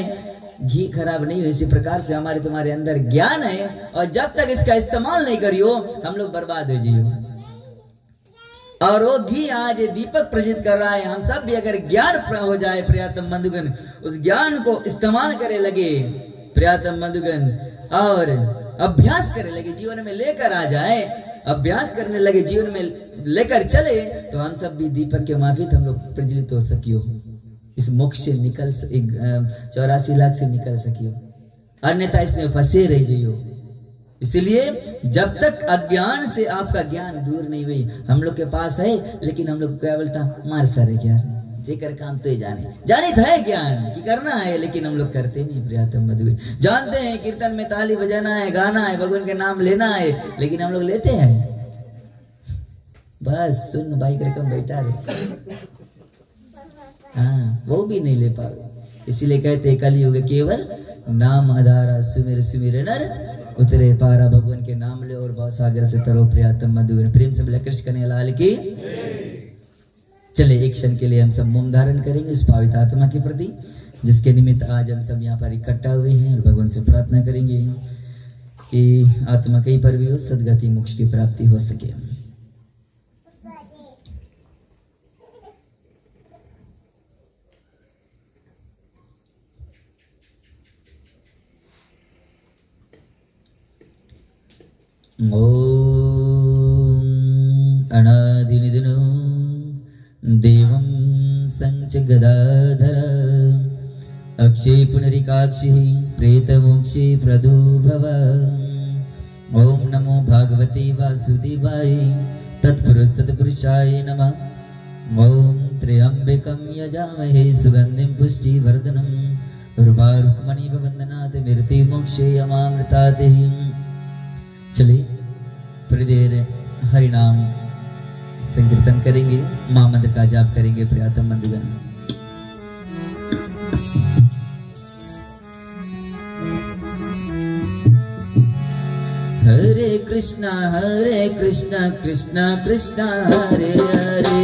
A: घी खराब नहीं हो। इसी प्रकार से हमारे तुम्हारे अंदर ज्ञान है और जब तक इसका इस्तेमाल नहीं करियो हम लोग बर्बाद हो जाइयो। और वो घी आज दीपक प्रज्वलित कर रहा है। हम सब भी अगर ज्ञान हो जाए प्रियातम बंधुगण, उस ज्ञान को इस्तेमाल करे लगे प्रियातम बंधुगण और अभ्यास करे लगे, जीवन में लेकर आ जाए, अभ्यास करने लगे, जीवन में लेकर चले, तो हम सब भी दीपक के माफिक हम लोग प्रज्वलित हो सकियो, इस मोक्ष से निकल 84 लाख से निकल सकियो, अन्यथा इसमें फंसे रह जाइयो। इसलिए जब तक अज्ञान से आपका ज्ञान दूर नहीं हुई, हम लोग के पास है लेकिन हम लोग क्या बोलता मार सारे ज्ञान जेकर काम तो जाने है ज्ञान की करना है, लेकिन हम लोग करते नहीं प्रियातम बंधु। जानते हैं कीर्तन में ताली बजाना है, गाना है, भगवान के नाम लेना है, लेकिन हम लोग लेते हैं बस सुन भाई रकम बैठा रहे, हाँ वो भी नहीं ले पाओ। इसीलिए कहते कलयुग केवल नाम आधारा, सुमिर सुमिर नर उतरे पारा। भगवान के नाम ले और बहुत सागर से तरो प्रियातम बंधु। प्रेम से बोले कृष्ण कन्हैया लाल की। चले एक क्षण के लिए हम सब मोम धारण करेंगे उस पावित आत्मा के प्रति, जिसके निमित्त आज हम सब यहाँ पर इकट्ठा हुए हैं, और भगवान से प्रार्थना करेंगे कि आत्मा कहीं पर भी हो सदगति मोक्ष की प्राप्ति हो सके। ओम अनादिनिधनो देवं संच गदाधर अक्षय पुनरिकाक्षि प्रेतमोक्षे प्रदुभव। ओम नमो भगवते वासुदेवाय तत्पुरुषाय नमः। ओम त्र्यंबकं यजामहे सुगंधिं पुष्टिवर्धनम् उर्वारुकमणिव वन्दनात् मृत्युमोक्षे अमामृतात्। चलिए थोड़ी देर हरिनाम संकीर्तन करेंगे, महामंत्र का जाप करेंगे प्रियातम बंधुगण। हरे कृष्णा कृष्णा कृष्णा हरे हरे,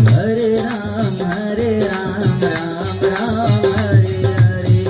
A: हरे राम राम राम हरे हरे।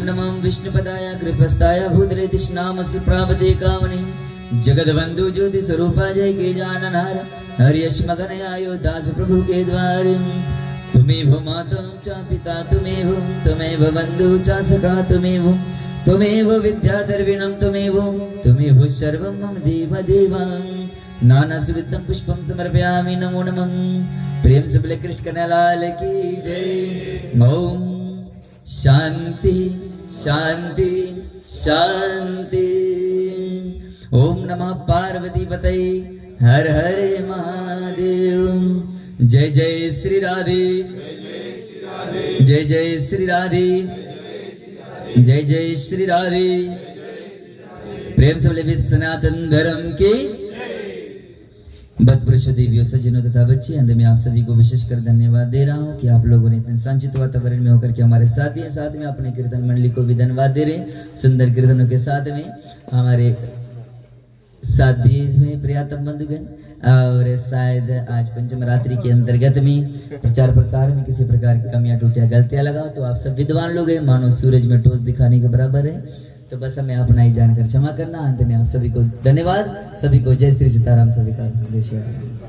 A: नमः विष्णुपदाय कृपस्ताय भूतले तृष्णामसि प्रापदे कामने जगदबंधु ज्योति स्वरूपा जय के जाननार हरियश मगनयायो दास प्रभु के द्वार तुम्हें माता चा पिता तुम्हें बंधु चा सखा तुम्हें विद्या दर्विणम तुम्हें सर्वं मम देव देवा नाना सुविधम पुष्पम समर्पयामि नमो नमः प्रेम से बोले कृष्ण कन्हैया की जय। ओम शांति शांति शांति। ओम नमः पार्वती पतये हर हर महादेव। जय जय श्री राधे जय जय श्री राधे जय जय श्री राधे। प्रेम से बोले विश्व सनातन धर्म की भक्त पुरुषों देवियों सज्जनों तथा बच्चे अंत में आप सभी को विशेषकर धन्यवाद दे रहा हूँ कि आप लोगों ने इतने संचित वातावरण में होकर के हमारे साथ ही साथ में अपने कीर्तन मंडली को भी धन्यवाद दे रहे। सुंदर कीर्तनों के साथ में हमारे साथी में प्रियतम बंधुगण और शायद आज पंचम रात्रि के अंतर्गत में प्रचार प्रसार में किसी प्रकार की कमियां टूटियां गलतियां लगा तो आप सब विद्वान लोग हैं, मानो सूरज में टोस दिखाने के बराबर है, तो बस हमें अपना ही जानकर क्षमा करना। अंत में आप सभी को धन्यवाद, सभी को जय श्री सीताराम, सभी का जय श्री राम।